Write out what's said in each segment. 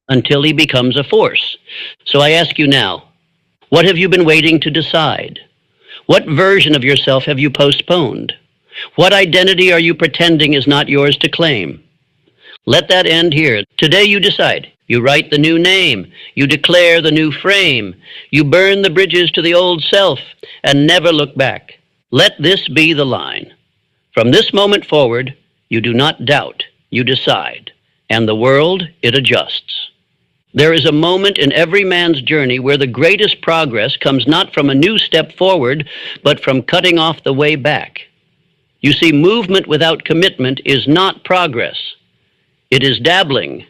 until he becomes a force. So I ask you now, what have you been waiting to decide? What version of yourself have you postponed? What identity are you pretending is not yours to claim? Let that end here. Today you decide. You write the new name. You declare the new frame. You burn the bridges to the old self and never look back. Let this be the line. From this moment forward, you do not doubt, you decide, and the world, it adjusts. There is a moment in every man's journey where the greatest progress comes not from a new step forward, but from cutting off the way back. You see, movement without commitment is not progress. It is dabbling.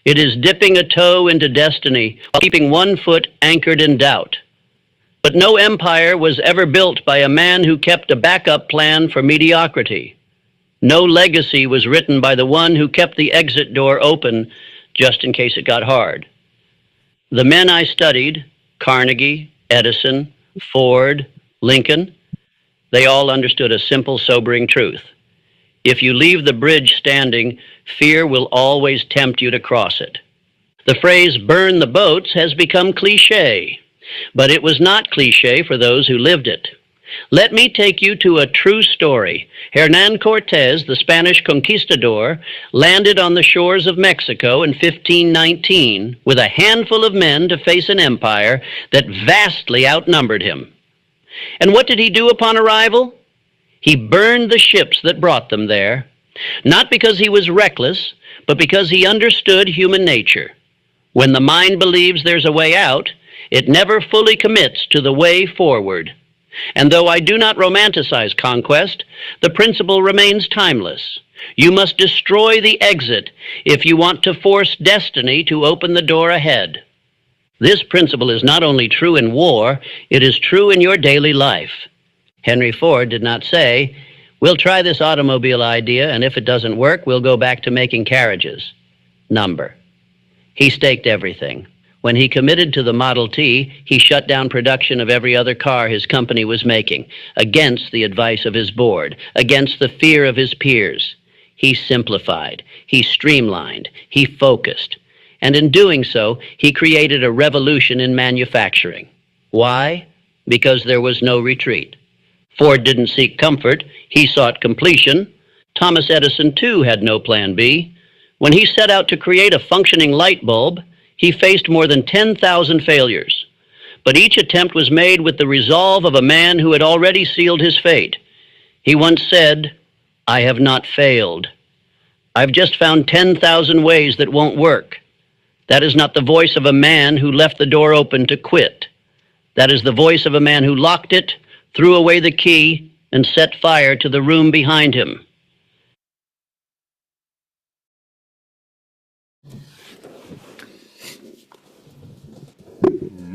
It is dipping a toe into destiny while keeping one foot anchored in doubt. But no empire was ever built by a man who kept a backup plan for mediocrity. No legacy was written by the one who kept the exit door open just in case it got hard. The men I studied, Carnegie, Edison, Ford, Lincoln, they all understood a simple, sobering truth. If you leave the bridge standing, fear will always tempt you to cross it. The phrase burn the boats has become cliché, but it was not cliché for those who lived it. Let me take you to a true story. Hernán Cortés, the Spanish conquistador, landed on the shores of Mexico in 1519 with a handful of men to face an empire that vastly outnumbered him. And what did he do upon arrival? He burned the ships that brought them there, not because he was reckless, but because he understood human nature. When the mind believes there's a way out, it never fully commits to the way forward. And though I do not romanticize conquest, the principle remains timeless. You must destroy the exit if you want to force destiny to open the door ahead. This principle is not only true in war, it is true in your daily life. Henry Ford did not say, we'll try this automobile idea, and if it doesn't work, we'll go back to making carriages. Number. He staked everything. When he committed to the Model T, he shut down production of every other car his company was making, against the advice of his board, against the fear of his peers. He simplified, he streamlined, he focused, and in doing so, he created a revolution in manufacturing. Why? Because there was no retreat. Ford didn't seek comfort, he sought completion. Thomas Edison, too, had no plan B. When he set out to create a functioning light bulb, he faced more than 10,000 failures. But each attempt was made with the resolve of a man who had already sealed his fate. He once said, I have not failed. I've just found 10,000 ways that won't work. That is not the voice of a man who left the door open to quit. That is the voice of a man who locked it, threw away the key, and set fire to the room behind him.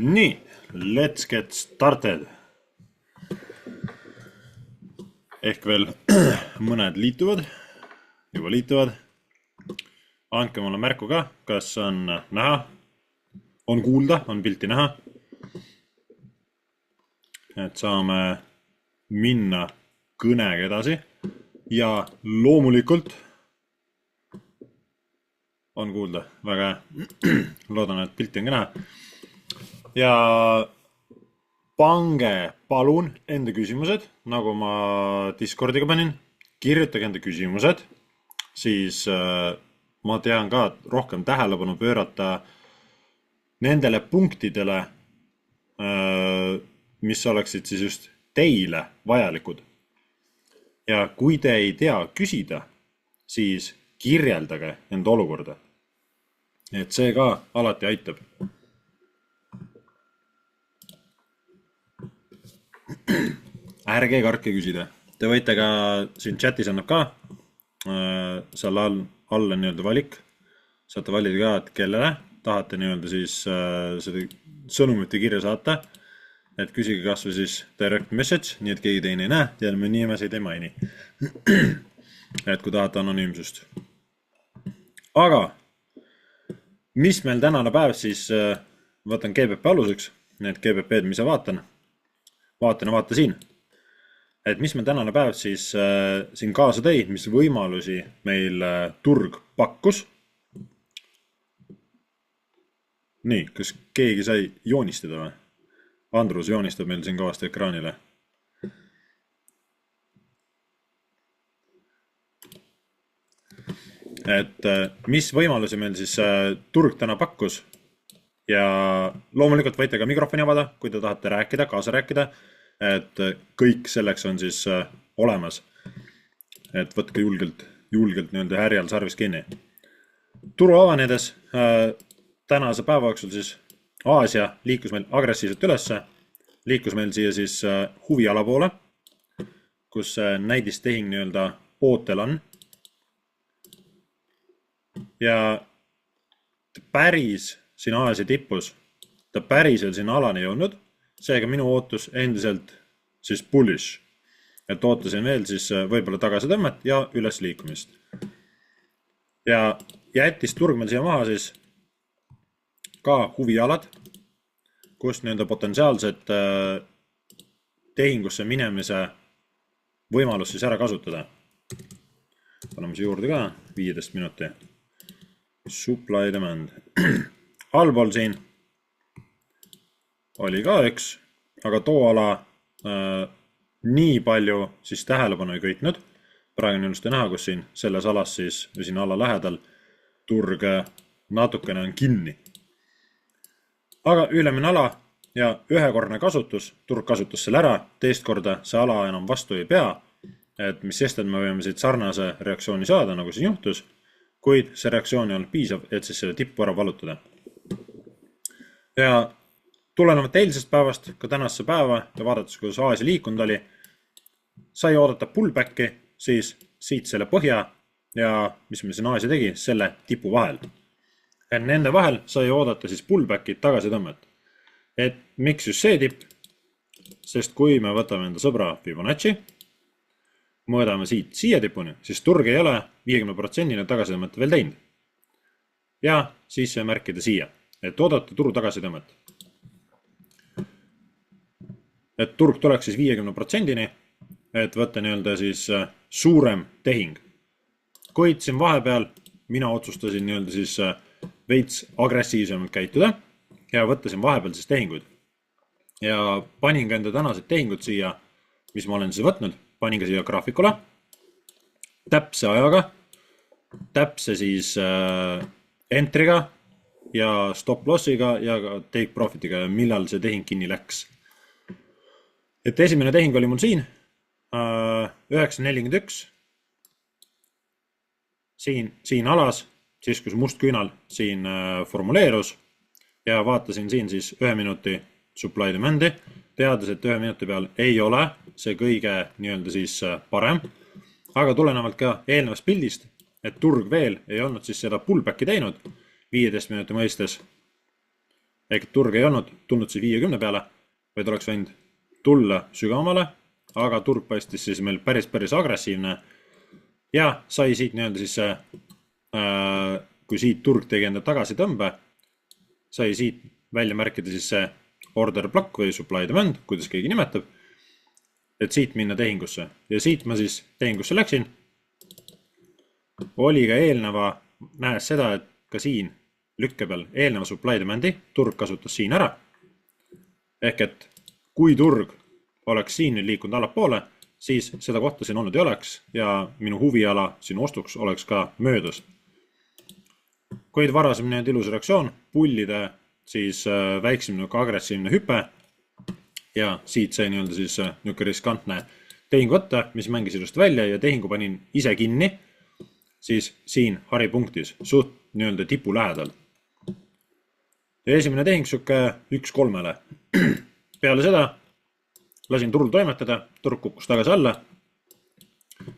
Nii, let's get started. Ehk veel mõned liituvad, juba liituvad. Andke mulle märku ka, kas on näha, on kuulda, on pilti näha. Et saame minna kõnega edasi ja loomulikult on kuulda, väga loodan, et pilti on ka näha. Ja pange palun enda küsimused, nagu ma Discordiga panin, kirjutage enda küsimused, siis ma tean ka rohkem tähelepanu pöörata nendele punktidele, mis oleksid siis just teile vajalikud. Ja kui te ei tea küsida, siis kirjeldage enda olukorda. Et see ka alati aitab. Ärge kartke küsida. Te võite ka, siin chatis annab ka, seal all on nii-öelda valik. Saate valida ka, et kellele tahate nii-öelda siis seda sõnumit kirja saata. Et küsige kas või siis direct message, nii et keegi teine ei näe, ja me nimesid ei maini. Et kui tahate anonüümsust. Aga, mis meil tänane päev siis, võtan GBP aluseks, need GBP-d, mis ma vaatan ja vaata siin. Et mis meil tänane päev siis siin kaasa tõi, mis võimalusi meil turg pakkus. nii, kas keegi sai joonistada või? Andrus joonistab meil siin kõvasti ekraanile. Et mis võimalusi meil siis turg täna pakkus ja loomulikult võite ka mikrofoni avada, kui te tahate rääkida, kaasa rääkida, et kõik selleks on siis olemas. Et võtke julgelt nii-öelda härjal sarvis kinni. Turu avanedes tänase päeva jooksul siis Aasia liikus meil agressiivselt ülesse, liikus meil siia siis huviala poole, kus näidistehing nii-öelda ootel on. Ja päris siin Aasia tippus, ta päris veel siin alani jõudnud, seega minu ootus endiselt siis bullish. Et ootasin veel siis võib-olla tagasi tõmmet ja üles liikumist. Ja jättis turg meil siia maha siis ka huvialad, kus nii-öelda potentsiaalset tehingusse minemise võimalus siis ära kasutada. Paneme siia juurde ka 15 minuti. Supply demand. Allpool siin oli ka üks, aga too ala nii palju siis tähelepanu ei köitnud. Praegu on just näha, kus siin selles alas siis, või siin ala lähedal turg natukene on kinni. Aga ülemine ala ja ühekordne kasutus, turg kasutas selle ära, teist korda see ala enam vastu ei pea, et mis sest, et me võime siit sarnase reaktsiooni saada, nagu siin juhtus, kuid see reaktsioon ei olnud piisav, et siis selle tippu ära valutada. Ja tulenevalt eilsest päevast, ka tänasesse päeva ja vaadates, kuidas Aasia liikunud oli, sai oodata pullbacki, siis siit selle põhja ja mis me siin Aasia tegi, selle tipu vahel. Et nende vahel sai oodata siis pullbacki tagasi tõmmet. Et miks just see tipp? Sest kui me võtame enda sõbra Fibonacci, mõõdame siit siia tipuni, siis turg ei ole 50% tagasi tõmmet veel teinud. Ja siis märkida siia, et oodata turu tagasi tõmmet. Et turg tuleks siis 50%, et võtta nii-öelda siis suurem tehing. Kuid siin vahepeal mina otsustasin nii-öelda siis veits agressiivsemalt käituda ja võtta siin vahepeal siis tehinguid. Ja panin ka enda tänased tehingud siia, mis ma olen siis võtnud, panin ka siia graafikule, täpse ajaga, täpse siis entry'ga ja stop lossiga ja ka take profitiga, millal see tehing kinni läks. Et esimene tehing oli mul siin, 9.41, siin alas, siis kus must küünal siin formuleerus ja vaatasin siin siis 1 minuti supply demand'i, teades, et 1 minuti peal ei ole see kõige nii-öelda siis parem, aga tulenevalt ka eelnevast pildist, et turg veel ei olnud siis seda pullbacki teinud 15 minuti mõistes, ehk turg ei olnud tulnud siis 50 peale, vaid oleks võinud tulla sügavamale, aga turg paistis siis meil päris agressiivne ja sai siit nii-öelda siis kui siit turg tegi enda tagasi tõmbe, sai siit välja märkida siis see order block või supply demand, kuidas keegi nimetab, et siit minna tehingusse. Ja siit ma siis tehingusse läksin. Oli ka eelneva, nähes seda, et ka siin lükke peal eelneva supply demandi, turg kasutas siin ära. Ehk et kui turg oleks siin nüüd liikunud allapoole, siis seda kohta siin olnud ei oleks ja minu huviala siin ostuks oleks ka möödas. Kuid varasem need ilus reaktsioon, pullide siis väiksem agressiivne hüpe ja siit sai nii-öelda siis niisugune riskantne tehing võtta, mis mängis ilusti välja ja tehingu panin ise kinni, siis siin haripunktis, suht nii-öelda tipu lähedal. Ja esimene tehing siuke 1-3-le. Peale seda lasin turul toimetada, turg kukkus tagasi alla,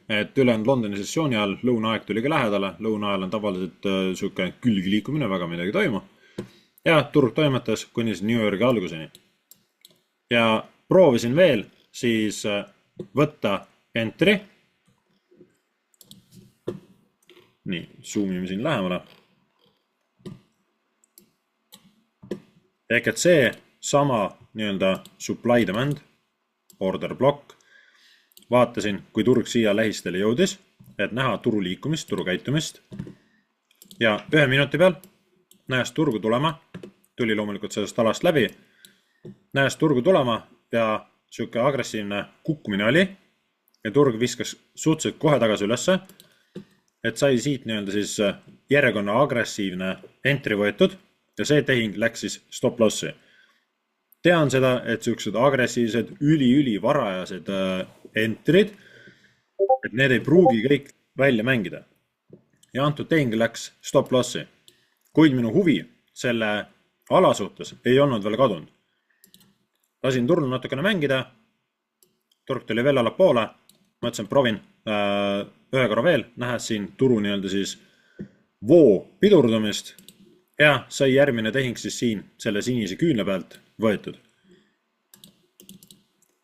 et ülejäänud Londoni sessiooni ajal lõunaaeg tuli ka lähedale, lõunaajal on tavaliselt siuke külgi liikumine, väga midagi toimu. Ja turg toimetas kuni New Yorki alguseni. Ja proovisin veel siis võtta entry. Nii, zoomime siin lähemale. Ehk et see sama nii-öelda supply demand, order block, vaatasin, kui turg siia lähistele jõudis, et näha turu liikumist, turu käitumist. Ja 1 minuti peal näes turgu tulema, tuli loomulikult sellest alast läbi, näes turgu tulema ja siuke agressiivne kukkumine oli ja turg viskas suhteliselt kohe tagasi ülesse, et sai siit nii-öelda siis järjekonna agressiivne entry võetud ja see tehing läks siis stop lossi. Tean seda, et siuksed agressiivsed, üli varajased entrid, et need ei pruugi kõik välja mängida. Ja antud tehing läks stop lossi. Kuid minu huvi selle ala suhtes ei olnud veel kadunud. Lasin turul natukene mängida, turg tuli veel allapoole, mõtlesin, proovin ühe korra veel, nähes siin turu nii-öelda siis voo pidurdumist ja sai järgmine tehing siis siin selle sinise küünle pealt võetud.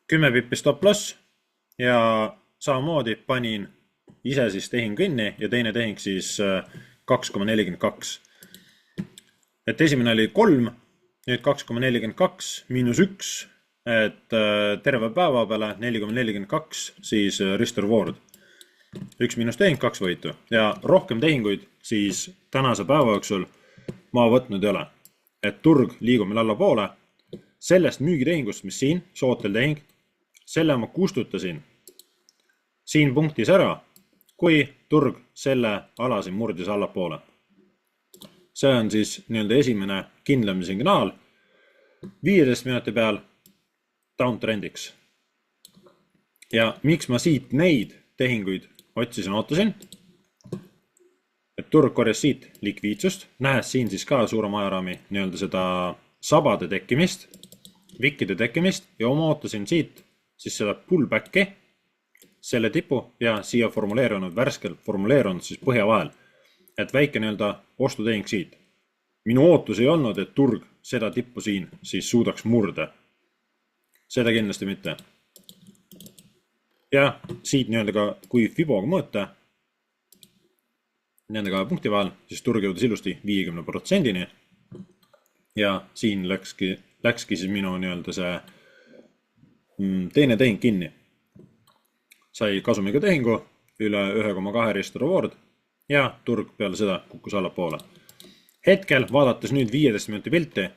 10 pippi stop loss ja samamoodi panin ise siis tehing kinni ja teine tehing siis 2,42. Et esimene oli 3, nüüd 2,42 miinus 1, et terve päeva peale 4,42 siis risk reward. 1 miinus tehing, 2 võitu ja rohkem tehinguid siis tänase päeva jooksul ma võtnud ei ole. Et turg liigub meil allapoole. Sellest müügitehingust, mis siin, sootel tehing, selle ma kustutasin siin punktis ära, kui turg selle ala siin murdis allapoole. See on siis nii-öelda esimene kindlam signaal 15 minuti peal downtrendiks. Ja miks ma siit neid tehinguid ootasin, et turg korjas siit likviidsust, nähes siin siis ka suurema ajaraami nii-öelda seda sabade tekkimist, vikkide tekkimist ja oma ootasin siit siis seda pullbacki, selle tipu ja siia värskelt formuleerunud siis põhja vahel, et väike nii-öelda ostutehing siit. Minu ootus ei olnud, et turg seda tippu siin siis suudaks murda. Seda kindlasti mitte. Ja siit nii-öelda ka, kui Fiboga mõõta, nende kahe punkti vahel, siis turg jõudis ilusti 50%-ni ja siin läkski siis minu nii-öelda see teine tehing kinni. Sai kasumiga tehingu üle 1,2 risk reward ja turg peale seda kukkus allapoole. Hetkel, vaadates nüüd 15 minuti pilti,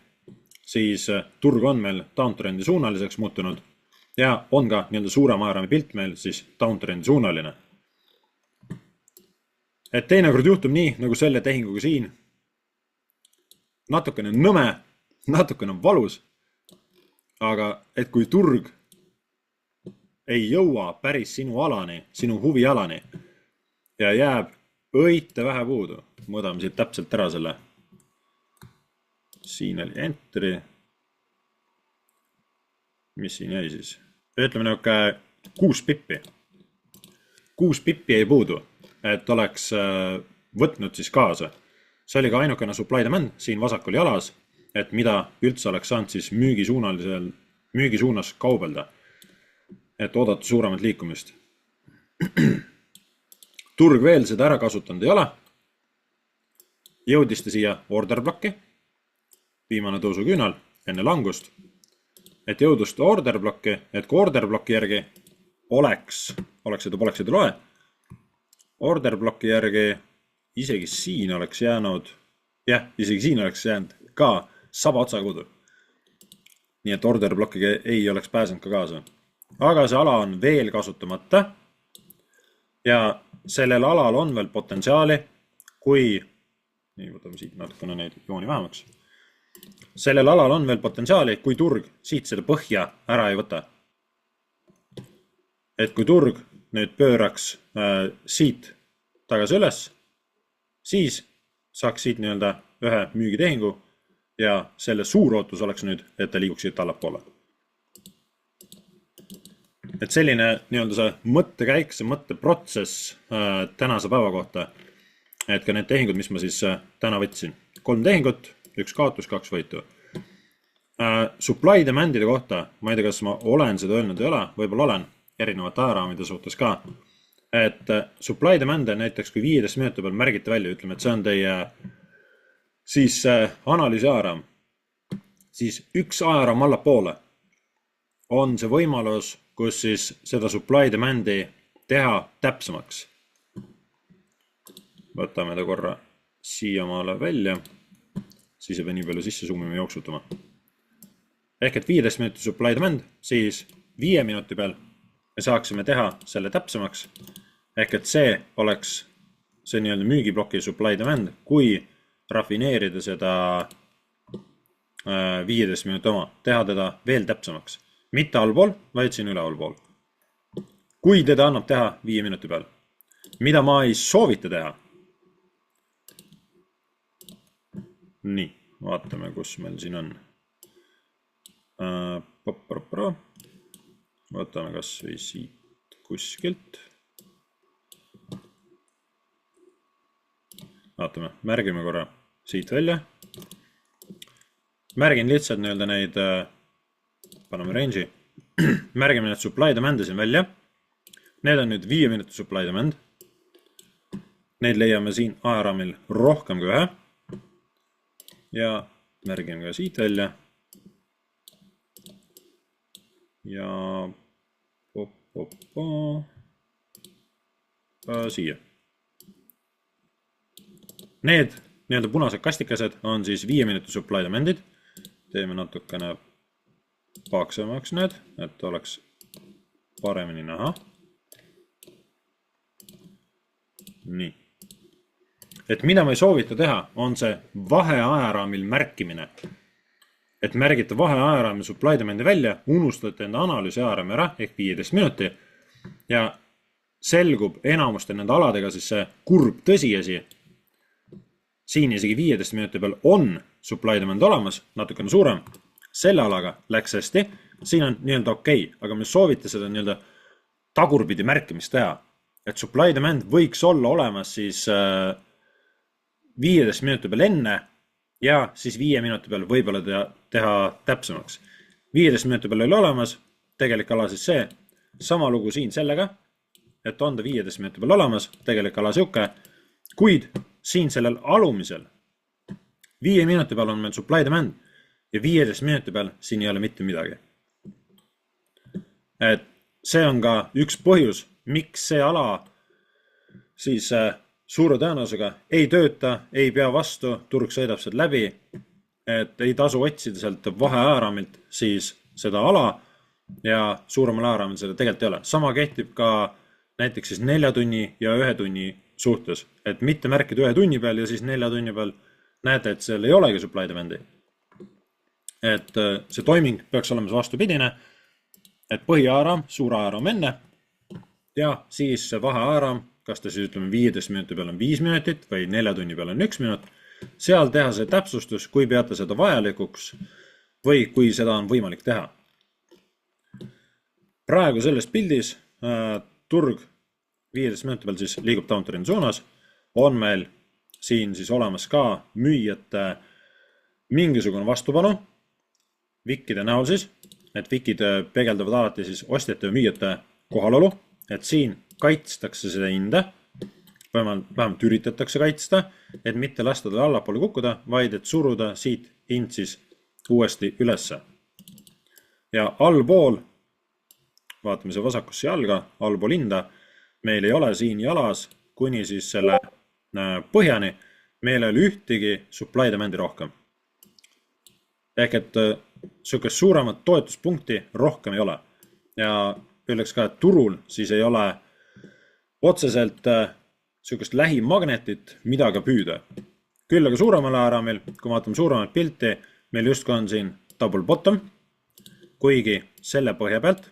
siis turg on meil downtrendi suunaliseks muutunud ja on ka nii-öelda suurema ajaraami pilt meil siis downtrendi suunaline. Et teinekord juhtub nii, nagu selle tehinguga siin. Natukene nõme, natukene valus, aga et kui turg ei jõua päris sinu alani, sinu huvi alani ja jääb õite vähe puudu, mõõdame siit täpselt ära selle. Siin oli entry. Mis siin jäi siis? Ütleme niuke 6 pippi. 6 pippi ei puudu, et oleks võtnud siis kaasa. See oli ka ainukene supply demand siin vasakul jalas, et mida üldse oleks saanud siis müügi suunas kaubelda, et oodata suuremat liikumist. Turg veel seda ära kasutanud ei ole. Jõudis ta siia order blocki, viimane tõusu küünal enne langust, et jõudus ta order blocki, et kui order blocki järgi poleks seda loe, order blocki järgi isegi siin oleks jäänud, isegi siin oleks jäänud ka saba otsa puudu. Nii et order blockiga ei oleks pääsenud ka kaasa. Aga see ala on veel kasutamata ja sellel alal on veel potentsiaali, kui, nii võtame siit natukene neid jooni vähemaks, sellel alal on veel potentsiaali, kui turg siit selle põhja ära ei võta. Et kui turg nüüd pööraks siit tagasi üles, siis saaks siit nii-öelda ühe müügitehingu ja selle suur ootus oleks nüüd, et ta liiguks siit allapoole. Et selline nii-öelda see mõttekäik, see mõtteprotsess tänase päeva kohta, et ka need tehingud, mis ma siis täna võtsin. 3 tehingut, 1 kaotus, 2 võitu. Supply demandide kohta, ma ei tea, kas ma olen seda öelnud ei ole, võib-olla olen erinevate ajaraamide suhtes ka, et supply demand on näiteks, kui 15 minuti peal märgite välja, ütleme, et see on teie siis analüüsi ajaraam, siis üks ajaraam allapoole on see võimalus, kus siis seda supply demandi teha täpsemaks. Võtame ta korra siia maale välja. siis ei pea nii palju sisse summima ja jooksutama. Ehk et 15 minuti supply demand, siis 5 minuti peal me saaksime teha selle täpsemaks. Ehk et see oleks see nii-öelda müügibloki supply demand, kui rafineerida seda 15 minuti oma, teha teda veel täpsemaks. Mitte allpool, vaid siin ülevalpool. Kui teda annab teha 5 minuti peal, mida ma ei soovita teha. Nii, vaatame, kus meil siin on. Võtame kas või siit kuskilt. Vaatame, märgime korra siit välja. Märgin lihtsalt nii-öelda neid, paneme range'i, märgime need supply demand'i siin välja. Need on nüüd 5 minuti supply demand. Neid leiame siin ajaraamil rohkem kui ühe. Ja märgime ka siit välja. Ja siia. Need nii-öelda punased kastikesed on siis 5 minuti supply demand'id. Teeme natukene paksemaks need, et oleks paremini näha. Nii. Et mida ma ei soovita teha, on see vaheajaraamil märkimine. Et märgite vaheajaraamil supply demand'i välja, unustate enda analüüsi ajaraami ära, ehk 15 minuti, ja selgub enamuste nende aladega siis see kurb tõsiasi. Siin isegi 15 minuti peal on supply demand olemas, natukene suurem. Selle alaga läks hästi, siin on nii-öelda okei, aga me soovite seda nii-öelda tagurpidi märkimist teha. Et supply demand võiks olla olemas siis 15 minuti peal enne ja siis 5 minuti peal võib-olla teha täpsemaks. 15 minuti peal oli olemas, tegelik ala siis see, sama lugu siin sellega, et on ta 15 minuti peal olemas, tegelik ala siuke, kuid siin sellel alumisel 5 minuti peal on meil supply demand ja 15 minuti peal siin ei ole mitte midagi. Et see on ka üks põhjus, miks see ala siis suure tõenäosusega ei tööta, ei pea vastu, turg sõidab sealt läbi, et ei tasu otsida sealt vaheajaraamilt siis seda ala ja suuremal ajaraamil seda tegelikult ei ole. Sama kehtib ka näiteks siis 4 tunni ja 1 tunni suhtes, et mitte märkida 1 tunni peal ja siis 4 tunni peal näete, et seal ei olegi supply demand'i. Et see toiming peaks olema vastupidine, et põhiajaraam, suur ajaraam enne ja siis see vaheajaraam, kas ta siis ütleme 15 minuti peal on 5 minutit või 4 tunni peal on 1 minut, seal teha see täpsustus, kui peate seda vajalikuks või kui seda on võimalik teha. Praegu selles pildis turg 15 minuti peal siis liigub downtrendi suunas, on meil siin siis olemas ka müüjate mingisugune vastupanu, vikide näol siis, et vikid peegeldavad alati siis ostjate ja müüjate kohalolu, et siin kaitstakse seda hinda, vähemalt üritatakse kaitsta, et mitte lasta tal allapoole kukkuda, vaid et suruda siit hind siis uuesti ülesse. Ja allpool, vaatame see vasakusse jalga, allpool hinda, meil ei ole siin jalas kuni siis selle põhjani, meil ei ole ühtegi supply demand'i rohkem. Ehk et sükest suuremat toetuspunkti rohkem ei ole. Ja ütleks ka, et turul siis ei ole otseselt sükest lähimagnetit, mida ka püüda. Küll aga suuremal ajaraamil, kui vaatame suuremat pilti, meil justkui on siin double bottom, kuigi selle põhja pealt,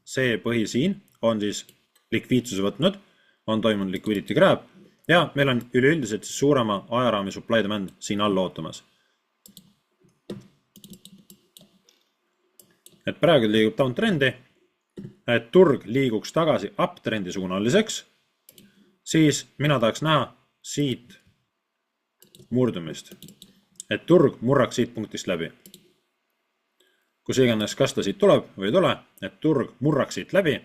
see põhi siin on siis likviidsuse võtnud, on toimunud liquidity grab ja meil on üleüldiselt siis suurema ajaraami supply demand siin all ootamas. Et praegu liigub downtrendi, et turg liiguks tagasi uptrendi suunaliseks, siis mina tahaks näha siit murdumist, et turg murraks siit punktist läbi. Kus iganes, kas ta siit tuleb või ei tule, et turg murraks siit läbi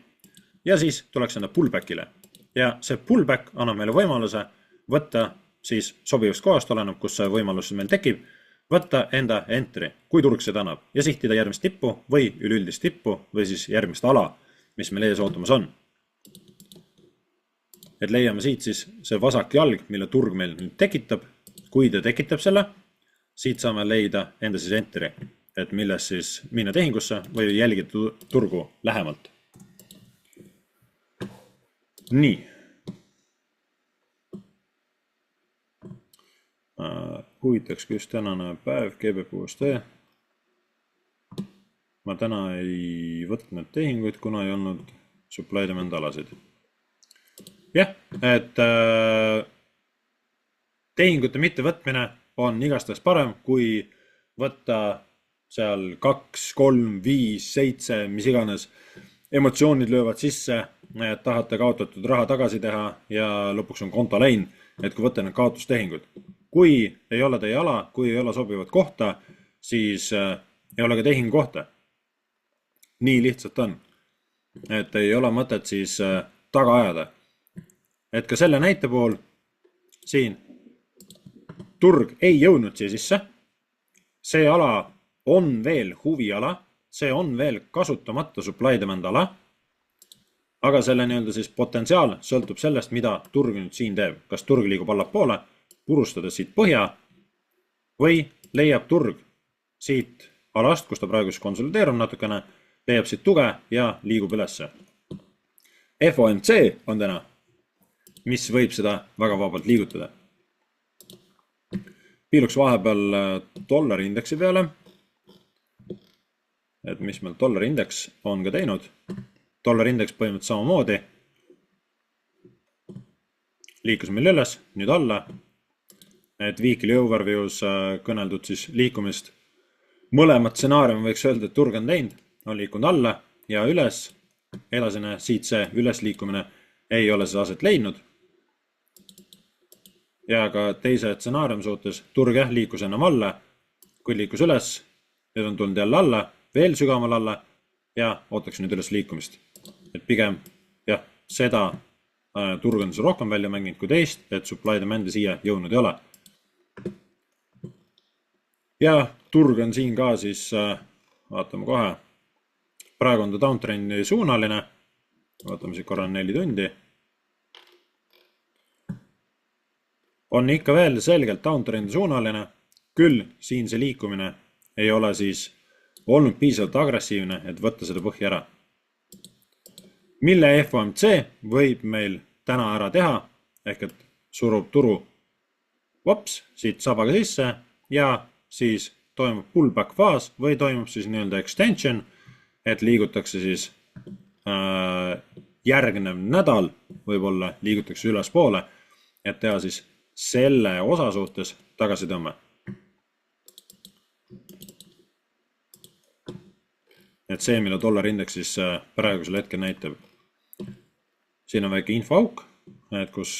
ja siis tuleks enda pullbackile. Ja see pullback annab meile võimaluse võtta siis sobivast kohast oleneb, kus see võimalus meil tekib, võtta enda entry, kui turg seda annab ja sihtida järgmist tippu või üleüldist tippu või siis järgmist ala, mis meil ees ootamas on. Et leiame siit siis see vasak jalg, mille turg meil nüüd tekitab. Kui ta tekitab selle, siit saame leida enda siis entry, et milles siis minna tehingusse või jälgida turgu lähemalt. Nii. Huvitaks, kus tänane päev GBP-USD. Ma täna ei võtnud tehinguid, kuna ei olnud supply demand alasid. Jah, et tehingute mitte võtmine on igastahes parem, kui võtta seal 2, 3, 5, 7, mis iganes. Emotsioonid löövad sisse, et tahate kaotatud raha tagasi teha ja lõpuks on konto läin, et kui võtta need kaotustehingud. Kui ei ole teie ala, kui ei ole sobivat kohta, siis ei ole ka tehingu kohta. Nii lihtsalt on. Et ei ole mõtet siis taga ajada. Et ka selle näite puhul siin turg ei jõudnud siia sisse. See ala on veel huviala, see on veel kasutamata supply demand ala, aga selle nii-öelda siis potentsiaal sõltub sellest, mida turg nüüd siin teeb. Kas turg liigub allapoole, purustades siit põhja või leiab turg siit alast, kus ta praegu konsolideerub natukene, leiab siit tuge ja liigub ülesse. FOMC on täna, mis võib seda väga vabalt liigutada. Piiluks vahepeal dollari indeksi peale, et mis meil dollari indeks on ka teinud. Dollari indeks põhimõtteliselt samamoodi. Liikus meil üles, nüüd alla. Et weekly overviews kõneldud siis liikumist. Mõlemad stsenaariumi võiks öelda, et turg on teinud, on liikunud alla ja üles. Edasine siit see üles liikumine ei ole see aset leidnud. Ja ka teise stsenaariumi suhtes turg liikus enam alla, kui liikus üles, nüüd on tulnud jälle alla, veel sügamal alla ja ootaks nüüd üles liikumist. Et pigem jah, seda turg on rohkem välja mänginud kui teist, et supply demand'i siia jõudnud ei ole. Ja turg on siin ka siis, vaatame kohe, praegu on ta downtrendi suunaline, vaatame siin korra 4 tundi. On ikka veel selgelt downtrendi suunaline, küll siin see liikumine ei ole siis olnud piisavalt agressiivne, et võtta seda põhja ära. Mille FOMC võib meil täna ära teha, ehk et surub turu siit sabaga sisse ja siis toimub pullback faas või toimub siis nii-öelda extension, et liigutakse siis järgnev nädal, võib-olla liigutakse ülespoole, et teha siis selle osa suhtes tagasitõmme. Et see, mille dollari indeks siis praegusel hetkel näitab. Siin on väike infoauk, et kus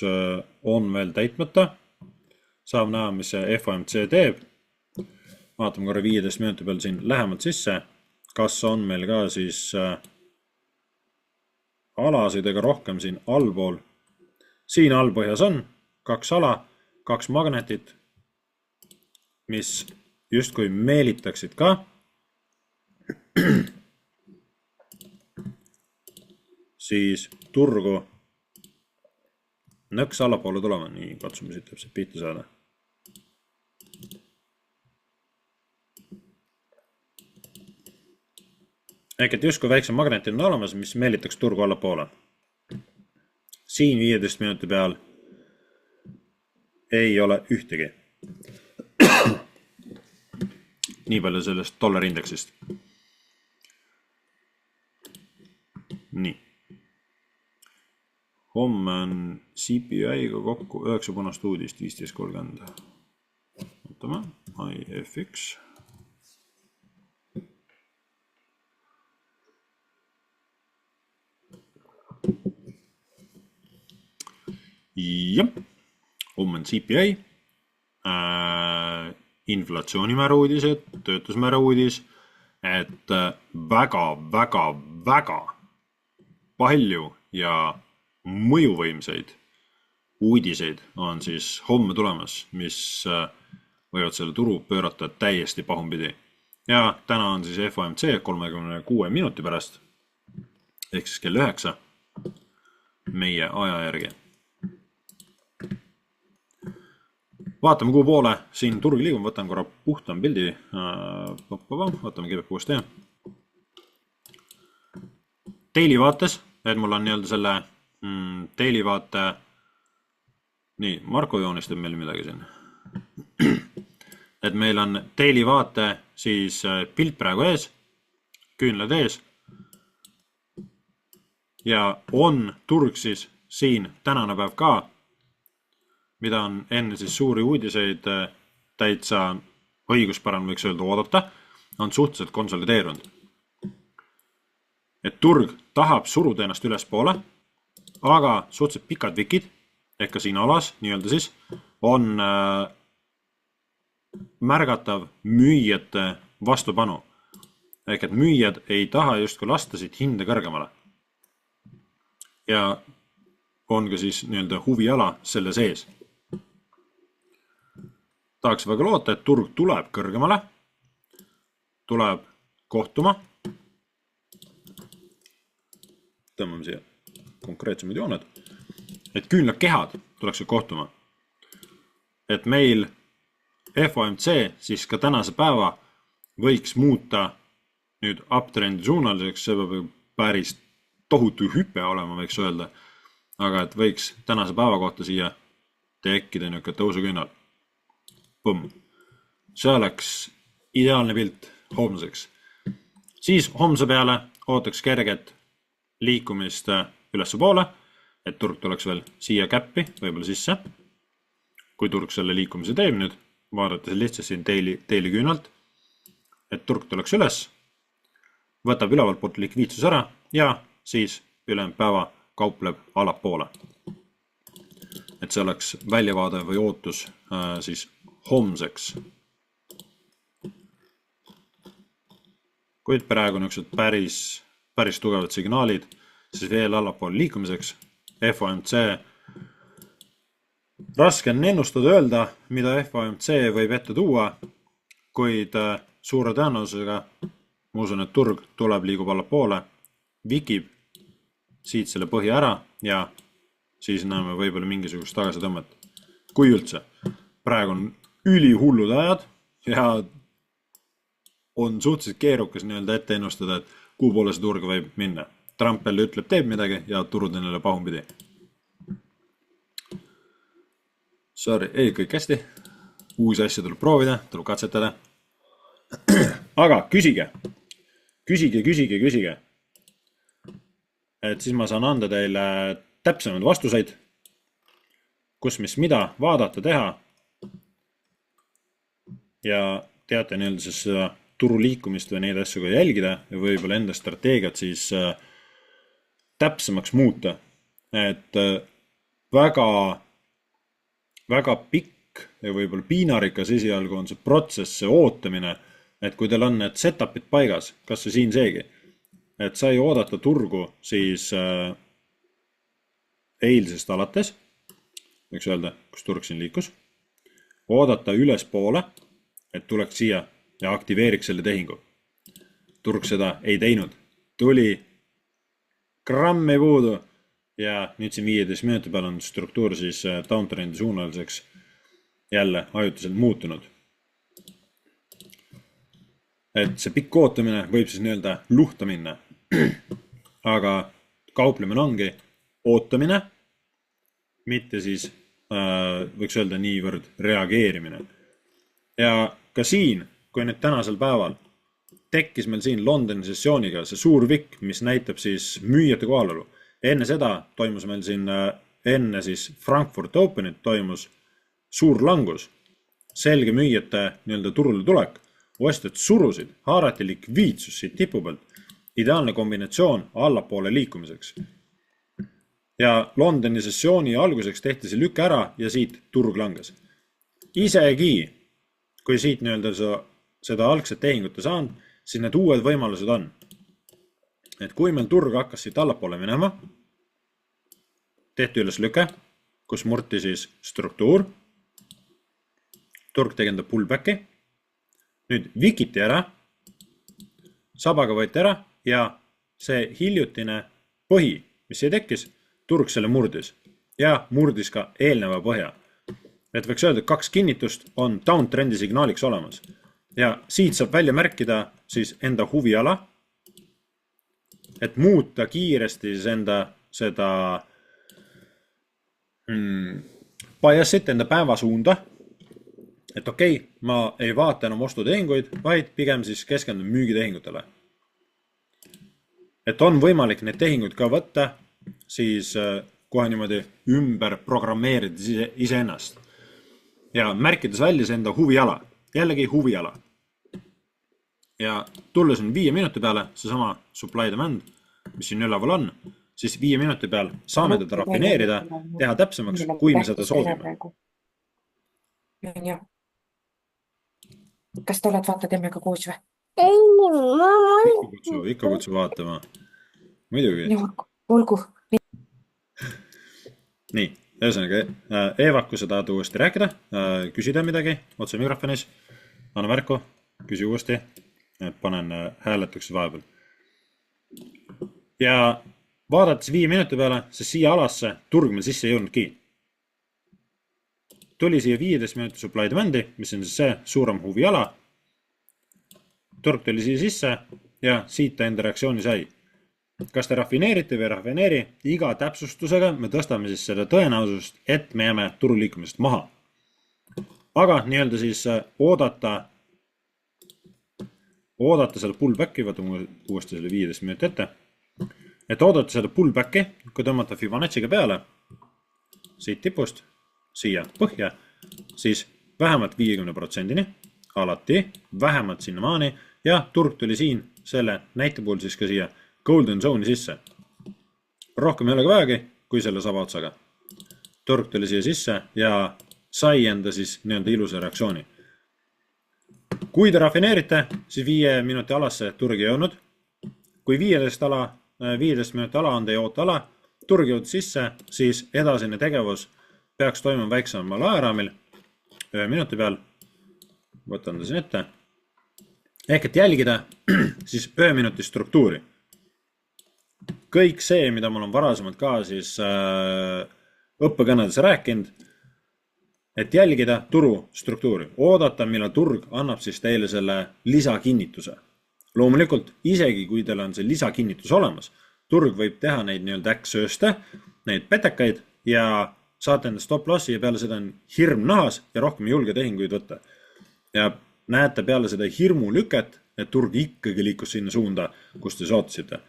on veel täitmata. Saab näha, mis see FOMC teeb. Vaatame korra 15 minuti peal siin lähemalt sisse. Kas on meil ka siis alasid ega rohkem siin allpool. Siin allpõhjas on 2 ala, 2 magnetit, mis justkui meelitaksid ka. Siis turgu nõks allapoole tulema. Nii, katsume siit täpselt pihta saada. Ehk et justkui väikse magnetid on olemas, mis meelitaks turgu allapoole. Siin 15 minuti peal ei ole ühtegi. Nii palju sellest dollari indeksist. Nii. Homme on CPI-ga kokku 9 punast uudist 15.30. Ootame, IFX. Jah, homme on CPI, inflatsioonimäära uudised, töötusmäära uudis, et väga palju ja mõjuvõimseid uudiseid on siis homme tulemas, mis võivad selle turu pöörata täiesti pahumpidi. Ja täna on siis FOMC 36 minuti pärast, ehk siis kell 9 meie aja järgi. vaatame kuhu poole siin turg liigub, võtan korra puhtam pildi. Võtame kõigepealt uuesti. Daily vaates, et mul on nii-öelda selle daily vaate. Nii, Marko joonistab meil midagi siin. Et meil on daily vaate siis pilt praegu ees, küünlad ees. Ja on turg siis siin tänane päev ka, mida on enne siis suuri uudiseid täitsa õiguspärane võiks öelda oodata, on suhteliselt konsolideerunud. Et turg tahab suruda ennast ülespoole, aga suhteliselt pikad vikid, ehk ka siin alas nii-öelda siis, on märgatav müüjate vastupanu. Ehk et müüjad ei taha justkui lasta siit hinde kõrgemale. Ja on ka siis nii-öelda huviala selle sees. Tahaks väga loota, et turg tuleb kõrgemale, tuleb kohtuma. Tõmbame siia konkreetsemad jooned. Et küünlad kehad tuleks kohtuma. Et meil FOMC siis ka tänase päeva võiks muuta nüüd uptrendi suunaliseks, see peab päris tohutu hüpe olema, võiks öelda. Aga et võiks tänase päeva kohta siia tekkida niisugune tõusuküünal. Põmm. See oleks ideaalne pilt homseks. Siis homse peale ootaks kerget liikumist ülesse poole, et turg tuleks veel siia käppi, võib-olla sisse. Kui turg selle liikumise teeb nüüd, vaadates lihtsalt siin daily küünalt, et turg tuleks üles, võtab ülevalt poolt likviidsus ära ja siis ülejäänud päeva kaupleb allapoole. Et see oleks väljavaade või ootus siis homseks. Kuid praegu niisugused päris tugevad signaalid, siis veel allapoole liikumiseks. FOMC raske on ennustada öelda, mida FOMC võib ette tuua, kuid suure tõenäosusega ma usun, et turg tuleb, liigub allapoole, vikib siit selle põhi ära ja siis näeme võib-olla mingisugust tagasitõmmet. Kui üldse, praegu on ülihullud ajad ja on suhteliselt keerukas nii-öelda ette ennustada, et kuhu poole see turg võib minna. Trump jälle ütleb, teeb midagi ja turud on jälle pahunpidi. Sorry, ei kõik hästi. Uusi asju tuleb proovida, tuleb katsetada. Aga küsige. Et siis ma saan anda teile täpsemad vastuseid, kus mis mida vaadata, teha. Ja teate nii-öelda siis turu liikumist või neid asju ka jälgida ja võib-olla enda strateegiat siis täpsemaks muuta. Et väga pikk ja võib-olla piinarikas esialgu on see protsess, see ootamine, et kui teil on need setupid paigas, kas see siin seegi, et sai oodata turgu siis eilsest alates, võiks öelda, kus turg siin liikus, oodata üles poole, et tuleks siia ja aktiveeriks selle tehingu. Turg seda ei teinud. Tuli grammi puudu ja nüüd siin 15 minuti peal on struktuur siis downtrendi suunaliseks jälle ajutiselt muutunud. Et see pikk ootamine võib siis nii-öelda luhta minna. Aga kauplemine ongi ootamine, mitte siis võiks öelda niivõrd reageerimine. Ja ka siin, kui nüüd tänasel päeval tekkis meil siin Londoni sessiooniga see suur vikk, mis näitab siis müüjate kohalolu. Enne seda toimus meil siin, enne siis Frankfurt Openit toimus suur langus, selge müüjate nii-öelda turule tulek, ostjad surusid, haarati likviidsus siit tipu pealt, ideaalne kombinatsioon allapoole liikumiseks. Ja Londoni sessiooni alguseks tehti see lükk ära ja siit turg langes. Isegi, kui siit nii-öelda seda algset tehingut ei saanud, siis need uued võimalused on. Et kui meil turg hakkas siit allapoole minema, tehti üles lüke, kus murti siis struktuur, turg tegi enda pullbacki, nüüd vikiti ära, sabaga võeti ära ja see hiljutine põhi, mis ei tekkis, turg selle murdis ja murdis ka eelneva põhja. et võiks öelda, et 2 kinnitust on downtrendi signaaliks olemas. Ja siit saab välja märkida siis enda huviala, et muuta kiiresti siis enda seda biasit, enda päevasuunda, et okei, ma ei vaata enam ostutehinguid, vaid pigem siis keskendun müügitehingutele. Et on võimalik neid tehinguid ka võtta, siis kohe niimoodi ümber programmeerida iseennast. Ja märkides välja see enda huviala. Jällegi huviala. Ja tulles 5 minuti peale, see sama supply demand, mis siin üleval on, siis 5 minuti peal saame teda rafineerida, teha täpsemaks, kui me seda soovime. Kas te oled vaata temmega koos või? Ikka kutsu vaatama. Muidugi. Olgu. Nii, ühesõnaga, Eeva, kui sa tahad uuesti rääkida, küsida midagi otse mikrofonis, anna märku, küsi uuesti, panen hääletuks vahepeal. Ja vaadates 5 minuti peale, sest siia alasse turg meil sisse ei jõudnudki. Tuli siia 15 minuti supply demandi, mis on siis see suurem huviala. Turg tuli siia sisse ja siit ta enda reaktsiooni sai. Kas te rafineerite või rafineeri, iga täpsustusega me tõstame siis seda tõenäosust, et me jääme turuliikumisest maha. Aga nii-öelda siis oodata selle pullbacki, vaatame uuesti selle 15 minuti ette, et oodata seda pullbacki, kui tõmmata Fibonacciga peale, siit tipust, siia põhja, siis vähemalt 50%-ni, alati, vähemalt sinnamaani ja turg tuli siin selle näite puhul siis ka siia golden zone'i sisse. Rohkem ei ole ka väegi, kui selle saba otsaga. Turg tuli siia sisse ja sai enda siis nii-öelda ilusa reaktsiooni. Kui te rafineerite, siis 5 minuti alasse turg ei jõudnud. Kui 15 minuti ala on teie ooteala, turg jõud sisse, siis edasine tegevus peaks toimuma väiksemal ajaraamil 1 minuti peal. Võtan ta siin ette. Ehk et jälgida siis 1 minuti struktuuri. Kõik see, mida mul on varasemalt ka siis õppekõnedes rääkinud, et jälgida turu struktuuri, oodata, millal turg annab siis teile selle lisakinnituse. Loomulikult, isegi kui teil on see lisakinnitus olemas, turg võib teha neid nii-öelda äkksööste, neid petekaid ja saate enda stop-lossi ja peale seda on hirm nahas ja rohkem ei julge tehinguid võtta. Ja näete peale seda hirmu lüket, et turg ikkagi liikus sinna suunda, kus te sootasite.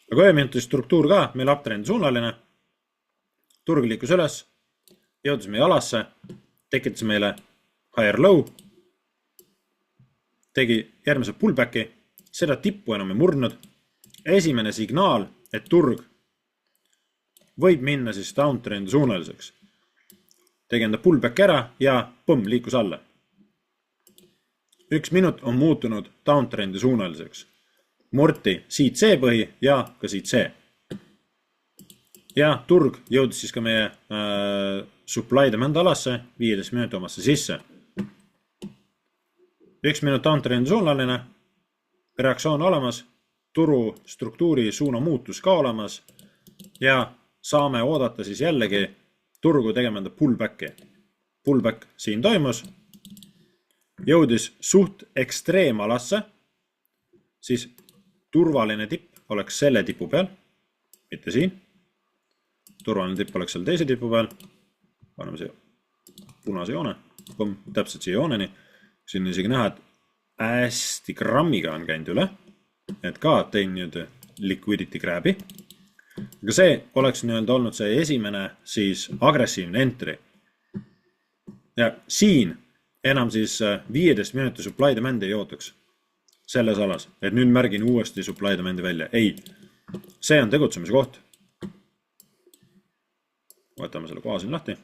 Aga 1 minuti struktuur ka, meil uptrendi suunaline, turg liikus üles, jõudis meie alasse, tekitas meile higher low, tegi järgmise pullbacki, seda tippu enam ei murdnud, esimene signaal, et turg võib minna siis downtrendi suunaliseks. Tegi enda pullback ära ja põmm, liikus alla. 1 minut on muutunud downtrendi suunaliseks. Murti siit C põhi ja ka siit C. Ja turg jõudis siis ka meie supply demand alasse 15 minuti omasse sisse. 1 minut downtrendi suunaline, reaktsioon olemas, turu struktuuri suuna muutus ka olemas ja saame oodata siis jällegi turgu tegema enda pullbacki. Pullback siin toimus, jõudis suht ekstreemalasse, siis turvaline tipp oleks selle tipu peal, mitte siin. Turvaline tipp oleks selle teise tipu peal. Paneme siia punase joone, täpselt siia jooneni. Siin on isegi näha, et hästi grammiga on käinud üle, et ka tein nüüd liquidity grab'i. Aga see oleks nii-öelda olnud see esimene siis agressiivne entry. Ja siin enam siis 15 minuti supply demand ei ootuks selles alas, et nüüd märgin uuesti supply demandi välja. Ei, see on tegutsemise koht. Võtame selle koha siin lahti.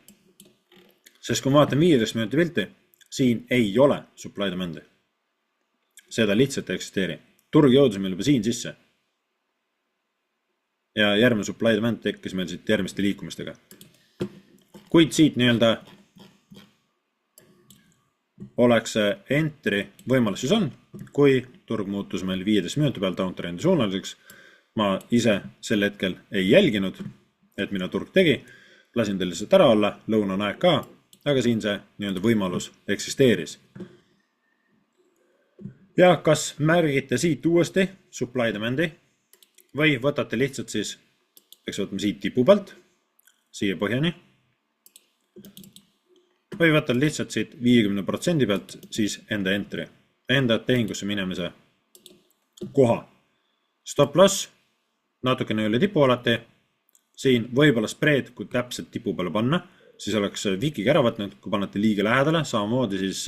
Sest kui ma vaatan 15 minuti pilti, siin ei ole supply demandi. Seda lihtsalt ei eksisteeri. Turg jõudis meil juba siin sisse. Ja järgmine supply demand tekkis meil siit järgmiste liikumistega. Kuid siit nii-öelda oleks entry võimalus siis on, kui turg muutus meil 15 minuti peal downtrendi suunaliseks. Ma ise sel hetkel ei jälginud, et mida turg tegi. Lasin teil lihtsalt ära olla, lõuna on aeg ka aga siin see nii-öelda võimalus eksisteeris. Ja kas märgite siit uuesti supply demand'i või võtate lihtsalt siis, eks võtame siit tipu pealt, siia põhjani, või võtan lihtsalt siit 50% pealt siis enda entry, enda tehingusse minemise koha. Stop loss, natukene üle tipu alati, siin võib-olla spread, kui täpselt tipu peale panna, siis oleks Wikiga ära võtnud, kui pannate liiga lähedale, samamoodi siis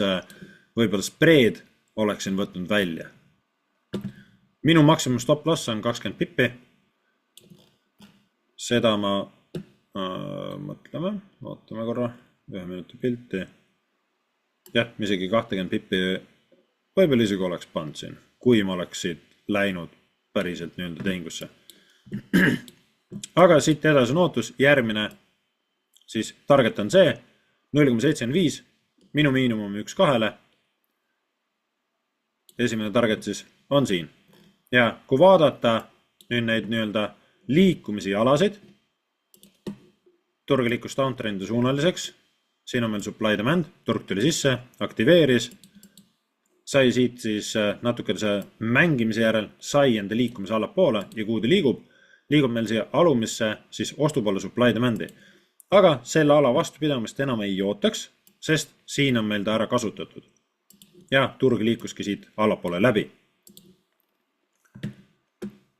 võib-olla spread oleksin võtnud välja. Minu maksimum stop loss on 20 pippi. Seda ma mõtleme, vaatame korra, 1 minuti pilti. Jah, isegi 20 pippi võib-olla isegi oleks pannud siin, kui ma oleksid läinud päriselt nii-öelda tehingusse. Aga siit edasi on ootus, järgmine siis target on see 0,75, minu miinimum 1,2. Esimene target siis on siin. Ja kui vaadata nüüd neid nii-öelda liikumisi alasid, turg liikus downtrendi suunaliseks, siin on meil supply demand, turg tuli sisse, aktiveeris, sai siit siis natuke see mängimise järel, sai enda liikumise allapoole ja kuhu ta liigub meil siia alumisse siis ostupoole supply demandi. Aga selle ala vastupidamist enam ei ootaks, sest siin on meil ta ära kasutatud. Ja turg liikuski siit allapoole läbi.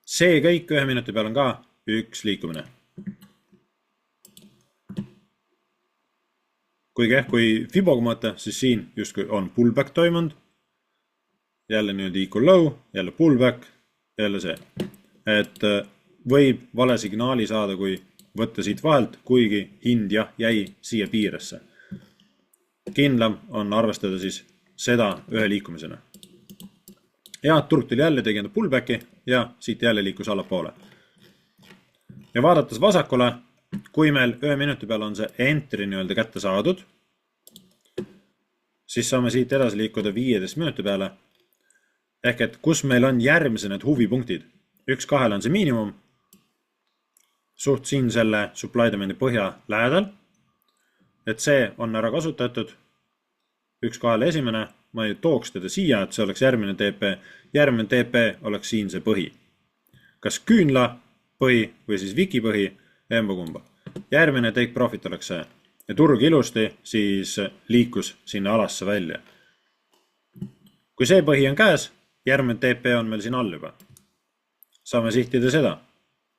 See kõik 1 minuti peal on ka üks liikumine. Kui Fiboga mõõta, siis siin justkui on pullback toimunud. Jälle nüüd equal low, jälle pullback, jälle see. Et võib vale signaali saada, kui võtta siit vahelt, kuigi hind jäi siia piiresse. Kindlam on arvestada siis seda ühe liikumisena. Ja turg tuli jälle tegi enda pullbacki ja siit jälle liikus allapoole. Ja vaadates vasakule, kui meil 1 minuti peal on see entry nii-öelda kätte saadud, siis saame siit edasi liikuda 15 minuti peale. Ehk et kus meil on järgmise need huvipunktid. 1,2 on see miinimum. Suht siin selle supply demandi põhja lähedal. Et see on ära kasutatud. 1,2 esimene. Ma ei tooks teda siia, et see oleks järgmine TP. Järgmine TP oleks siin see põhi. Kas küünla põhi või siis Wiki põhi, emba kumba. Järgmine take profit oleks see. Ja turg ilusti siis liikus sinna alasse välja. Kui see põhi on käes, järgmine TP on meil siin all juba. Saame sihtida seda.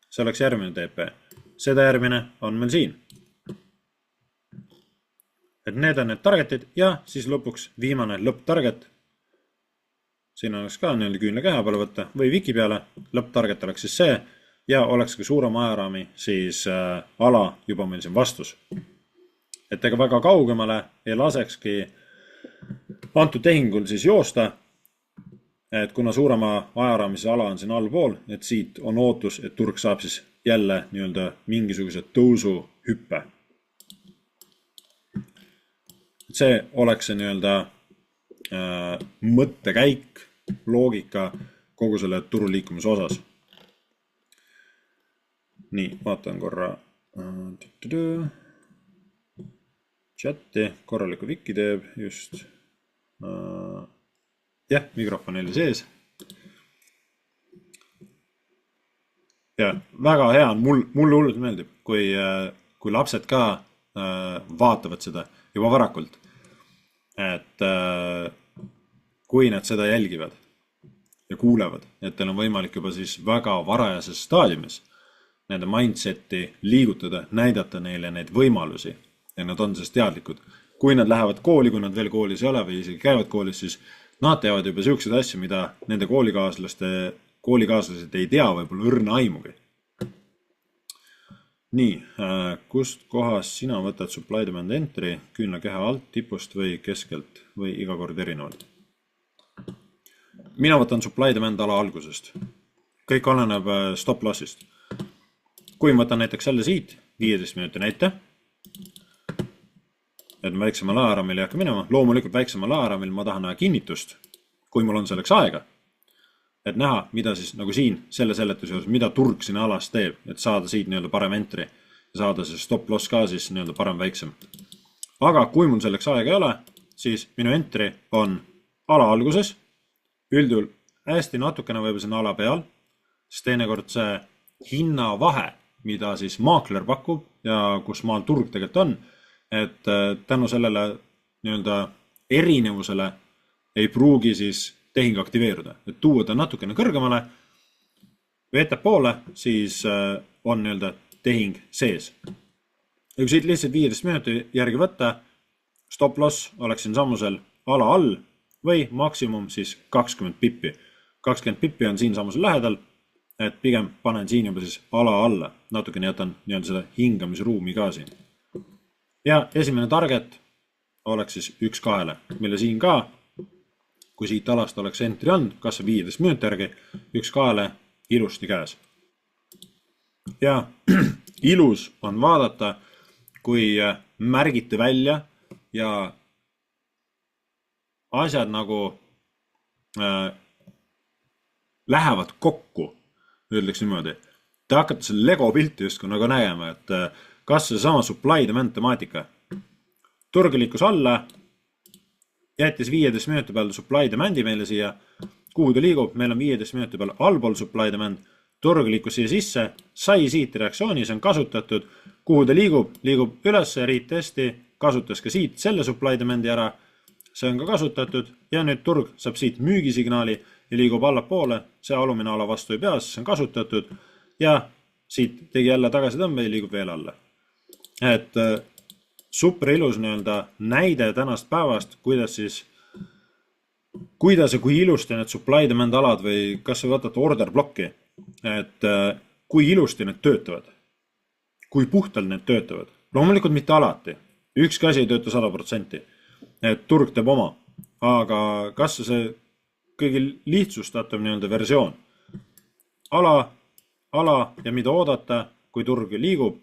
See oleks järgmine TP. Seda järgmine on meil siin. Et need on need targetid ja siis lõpuks viimane lõpptarget. Siin oleks ka nii-öelda küünla käe peale võtta või Wiki peale. Lõpptarget oleks siis see ja oleks ka suurem ajaraami siis ala juba meil siin vastus. Et ega väga kaugemale ei lasekski antud tehingul siis joosta. Et kuna suurema ajaraamise ala on siin allpool, et siit on ootus, et turg saab siis jälle nii-öelda mingisuguse tõusu hüppe. See oleks see nii-öelda mõttekäik, loogika kogu selle turu liikumise osas. Nii, vaatan korra chati, korraliku Wiki teeb just. Jah, mikrofon oli sees. Ja väga hea on, mulle hullult meeldib, kui lapsed ka vaatavad seda juba varakult. Et kui nad seda jälgivad ja kuulevad, et teil on võimalik juba siis väga varajases staadiumis nende mindseti liigutada, näidata neile neid võimalusi ja nad on siis teadlikud. Kui nad lähevad kooli, kui nad veel koolis ei ole või isegi käivad koolis, siis nad teavad juba selliseid asju, mida nende koolikaaslased ei tea võib-olla õrna aimugi. Nii, kust kohas sina võtad supply demand entry, küünla keha alt, tipust või keskelt või iga kord erinevalt? Mina võtan supply demand ala algusest. Kõik oleneb stop lossist. Kui ma võtan näiteks selle siit, 15 minuti näite, et ma väiksemal ajaraamil ei hakka minema, loomulikult väiksemal ajaraamil ma tahan näha kinnitust, kui mul on selleks aega. Et näha, mida siis nagu siin selle seletus juures, mida turg sinna alas teeb, et saada siit nii-öelda parem entry ja saada see stop loss ka siis nii-öelda parem väiksem. aga kui mul selleks aega ei ole, siis minu entry on ala alguses, üldjuhul hästi natukene võib siin ala peal, sest teinekord see hinnavahe, mida siis maakler pakub ja kus maal turg tegelikult on, et tänu sellele nii-öelda erinevusele ei pruugi siis tehing aktiveeruda. Et tuua ta natukene kõrgemale, veetab poole, siis on nii-öelda tehing sees. Ja kui siit lihtsalt 15 minuti järgi võtta, stop loss oleks siin sammusel ala all või maksimum siis 20 pippi. 20 pippi on siin sammusel lähedal, et pigem panen siin juba siis ala alla. Natukene jätan nii-öelda seda hingamisruumi ka siin. Ja esimene target oleks siis 1-2, mille siin ka, kui siit alast oleks entry on, kas 15 minuti järgi, 1-2 ilusti käes. Ja ilus on vaadata, kui märgite välja ja asjad nagu lähevad kokku, ütleks niimoodi. Te hakkate selle Lego pilti just nagu nägema, et kas see sama supply demand temaatika. Turg liikus alla, jättis 15 minuti peal supply demandi meile siia, kuhu ta liigub, meil on 15 minuti peal allpool supply demand, turg liikus siia sisse, sai siit reaktsiooni, see on kasutatud, kuhu ta liigub üles, retesti, kasutas ka siit selle supply demandi ära, see on ka kasutatud ja nüüd turg saab siit müügisignaali ja liigub allapoole, see alumine ala vastu ei pea, see on kasutatud ja siit tegi jälle tagasi tõmbe ja liigub veel alla. Et super ilus nii-öelda näide tänast päevast, kuidas ja kui ilusti need supply demand alad või kas sa võtad order blokki, et kui ilusti need töötavad, kui puhtalt need töötavad. Loomulikult mitte alati, ükski asi ei tööta 100%, et turg teeb oma, aga kas see kõige lihtsustatum nii-öelda versioon. Ala ja mida oodata, kui turg liigub,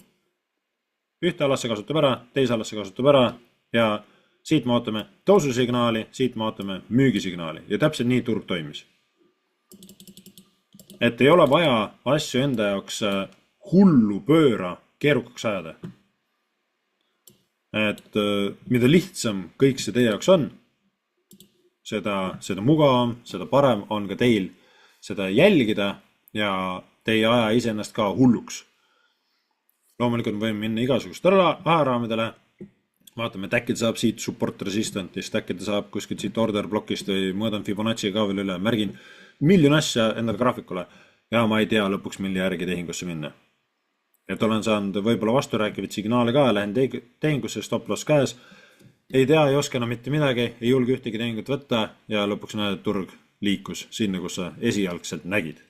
ühte alasse kasutab ära, teise alasse kasutab ära ja siit me ootame tõususignaali, siit me ootame müügisignaali ja täpselt nii turg toimis. Et ei ole vaja asju enda jaoks hullu pööra keerukaks ajada. Et mida lihtsam kõik see teie jaoks on, seda mugavam, seda parem on ka teil seda jälgida ja te ei aja iseennast ka hulluks. Loomulikult võime minna igasugust ajaraamidele, vaatame, et äkki ta saab siit support resistantist, äkki ta saab kuskilt siit order blokist või mõõdan Fibonacci ka veel üle, märgin miljon asja endale graafikule ja ma ei tea lõpuks, mille järgi tehingusse minna. Et olen saanud võib-olla vasturääkivaid signaale ka, lähen tehingusse stop loss käes, ei tea, ei oska enam mitte midagi, ei julge ühtegi tehingut võtta ja lõpuks näed, et turg liikus sinna, kus sa esialgselt nägid.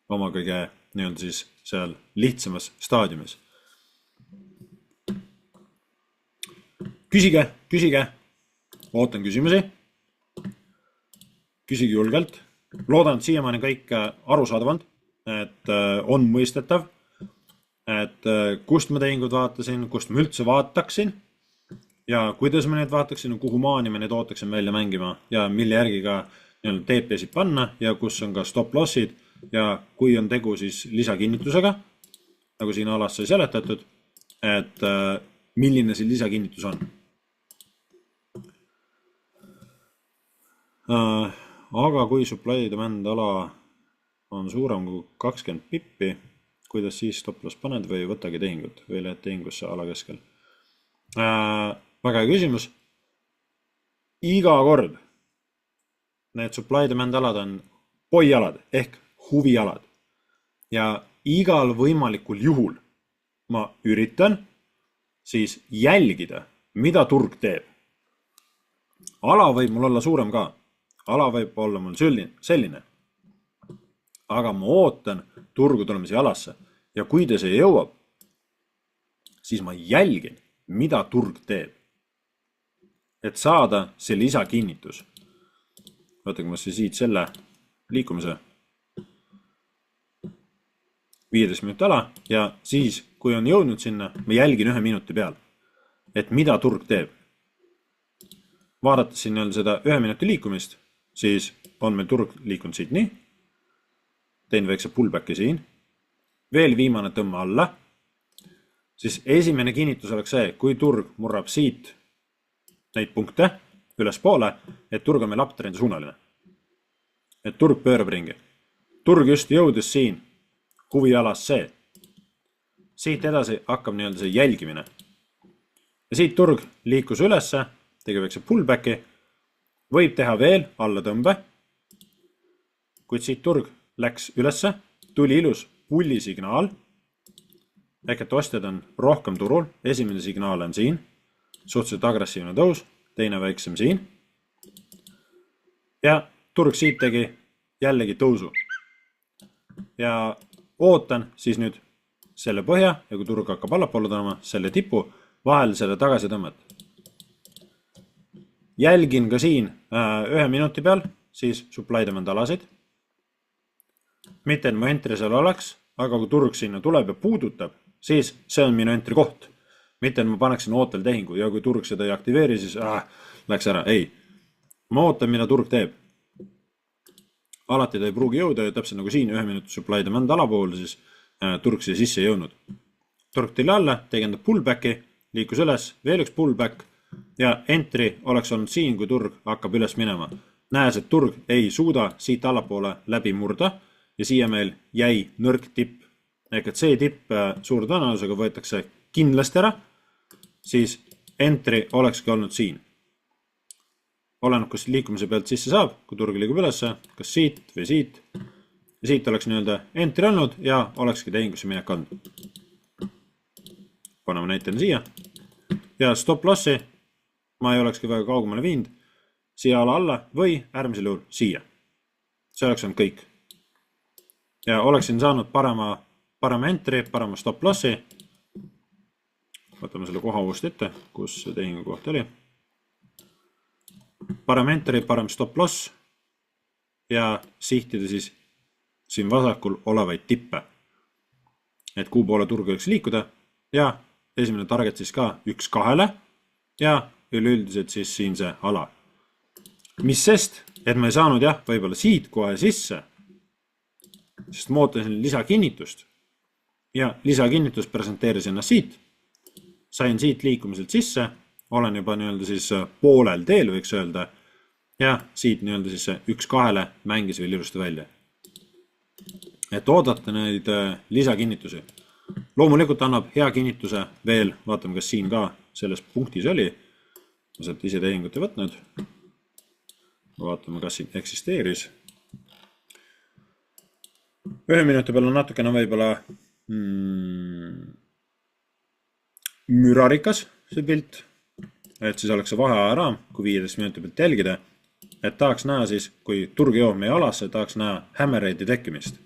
Oma kõige nii-öelda siis seal lihtsamas staadiumis. Küsige, ootan küsimusi, küsige julgelt, loodan, et siiamaani kõik arusaadavand, et on mõistetav, et kust ma tehingud vaatasin, kust ma üldse vaataksin ja kuidas ma neid vaataksin, kuhu maani ma neid ootaksin välja mängima ja mille järgi ka TP-sid panna ja kus on ka stop lossid ja kui on tegu siis lisakinnitusega, nagu siin alas sai seletatud, et milline see lisakinnitus on. Aga kui supply demand ala on suurem kui 20 pippi, kuidas siis stop loss paned või võtagi tehingut või lähed tehingusse ala keskel? Väga hea küsimus. Iga kord need supply demand alad on poialad ehk huvialad ja igal võimalikul juhul ma üritan siis jälgida, mida turg teeb. Ala võib mul olla suurem ka. Ala võib olla mul selline. Aga ma ootan turgu tulemise alasse ja kui ta see jõuab, siis ma jälgin, mida turg teeb. Et saada see lisakinnitus. Võtake ma siit selle liikumise 15 minuti ala ja siis, kui on jõudnud sinna, ma jälgin 1 minuti peal, et mida turg teeb. Vaadates siin seda 1 minuti liikumist, siis on meil turg liikunud siit nii, teen väikse pullbacki siin, veel viimane tõmme alla, siis esimene kinnitus oleks see, kui turg murrab siit neid punkte ülespoole, et turg on meil uptrend'i suunaline. Et turg pöörab ringi. Turg just jõudis siin huvialas see. Siit edasi hakkab nii-öelda see jälgimine. Ja siit turg liikus ülesse, tegi väikse pullbacki, võib teha veel alla tõmbe, kuid siit turg läks ülesse, tuli ilus pullisignaal, ehk et ostjad on rohkem turul, esimene signaal on siin, suhteliselt agressiivne tõus, teine väiksem siin, ja turg siit tegi jällegi tõusu. Ja ootan siis nüüd selle põhja ja kui turg hakkab allapoole tõmbama, selle tipu vahel selle tagasi tõmmet. Jälgin ka siin 1 minuti peal siis supply demand alasid. Mitte et mu entry seal oleks, aga kui turg sinna tuleb ja puudutab, siis see on minu entry koht. Mitte et ma paneksin ootel tehingu ja kui turg seda ei aktiveeri, siis läks ära. Ei, ma ootan, mida turg teeb. Alati ta ei pruugi jõuda ja täpselt nagu siin 1 minuti supply demand alapool, siis turg siia sisse ei jõudnud. Turg tuli alla, tegendab pullbacki, liikus üles, veel üks pullback ja entry oleks olnud siin, kui turg hakkab üles minema. Näes, et turg ei suuda siit allapoole läbi murda ja siia meil jäi nõrk tipp. Ehk et see tipp suure tõenäosusega võetakse kindlasti ära, siis entry olekski olnud siin. Oleneb, kas liikumise pealt sisse saab, kui turg liigub ülesse, kas siit või siit. Ja siit oleks nii-öelda entry olnud ja olekski tehingusse minek andnud. Paneme näitena siia. Ja stop lossi ma ei olekski väga kaugemale viinud. Siia alla või äärmisel juhul siia. See oleks olnud kõik. Ja oleksin saanud parema entry, parema stop lossi. Võtame selle koha uuesti ette, kus see tehingu koht oli. Parem entry, parem stop loss ja sihtida siis siin vasakul olevaid tippe. Et kuhu poole turg võiks liikuda ja esimene target siis ka 1-2 ja üleüldiselt siis siin see ala. Mis sest, et ma ei saanud võib-olla siit kohe sisse, sest ma ootasin lisakinnitust ja lisakinnitust presenteerisin ennast siit. Sain siit liikumiselt sisse, olen juba nii-öelda siis poolel teel võiks öelda ja siit nii-öelda siis 1-2 mängis veel ilusti välja. Et oodata neid lisakinnitusi. Loomulikult annab hea kinnituse veel, vaatame kas siin ka selles punktis oli, ma sealt ise tehingut ei võtnud, vaatame kas siin eksisteeris. 1 minuti peal on natukene võib-olla mürarikas see pilt, et siis oleks see vaheaja raam, kui 15 minuti pealt jälgida, et tahaks näha siis, kui turg jõuab meie alasse, tahaks näha hammerhead'i tekkimist.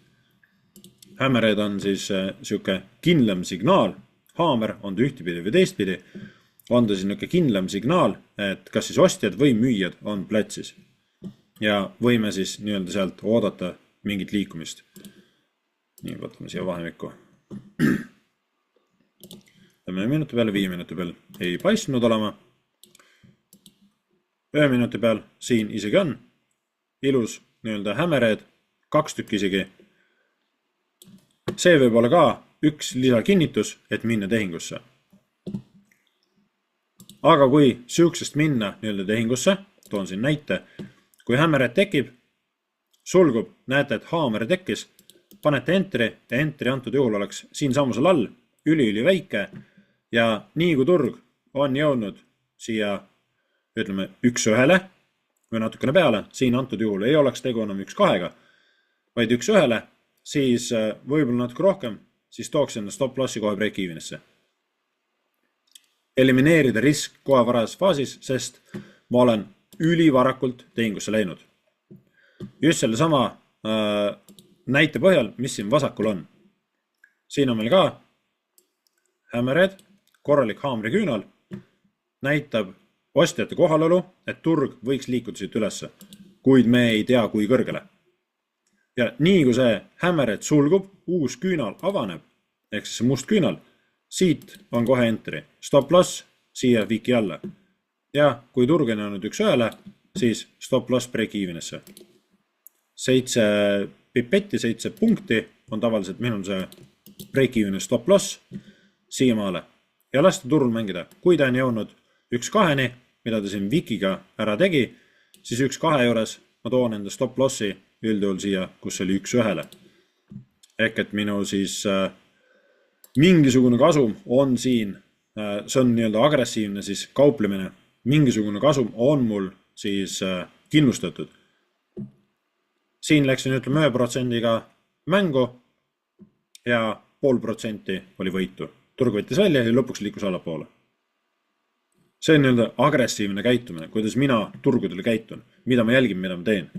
Hammerhead on siis siuke kindlam signaal, haamer on ta ühtepidi või teistpidi, on ta siis niuke kindlam signaal, et kas siis ostjad või müüjad on platsis. Ja võime siis nii-öelda sealt oodata mingit liikumist. Nii, võtame siia vahemikku. 10 minuti peal, 5 minuti peal ei paistnud olema. 1 minuti peal siin isegi on. Ilus nii-öelda hammerhead, 2 tükki isegi. See võib olla ka üks lisakinnitus, et minna tehingusse. Aga kui siuksest minna nii-öelda tehingusse, toon siin näite, kui hammerhead tekib, sulgub, näete, et haamer tekkis, panete entry ja entry antud juhul oleks siin samusel all, üli väike ja nii kui turg on jõudnud siia, ütleme 1-1 või natukene peale, siin antud juhul ei oleks tegu enam 1-2, vaid 1-1, siis võib-olla natuke rohkem, siis tooks enda stop lossi kohe break-evenisse. Elimineerida risk kohe varases faasis, sest ma olen ülivarakult tehingusse läinud. Just selle sama näite põhjal, mis siin vasakul on. Siin on meil ka hammerhead, korralik haamriküünal, näitab ostjate kohalolu, et turg võiks liikuda siit ülesse, kuid me ei tea, kui kõrgele. Ja nii kui see hammerhead sulgub, uus küünal avaneb, ehk siis see must küünal, siit on kohe entry, stop loss, siia viki alla. Ja kui turg on jäänud 1-1, siis stop loss break-evenisse. 7 pipetti, 7 punkti on tavaliselt minul see break-even stop loss siiamaale. Ja lasta turul mängida. Kui ta on jõudnud 1-2-ni, mida ta siin Wikiga ära tegi, siis 1-2 juures ma toon enda stop lossi üldjuhul siia, kus oli 1-1. Ehk et minu siis mingisugune kasum on siin, see on nii-öelda agressiivne siis kauplemine, mingisugune kasum on mul siis kindlustatud. Siin läksin ütleme 1%-ga mängu ja 0,5% oli võitu. Turg võttis välja ja lõpuks liikus allapoole. See on nii-öelda agressiivne käitumine, kuidas mina turgudele käitun, mida ma jälgin, mida ma teen.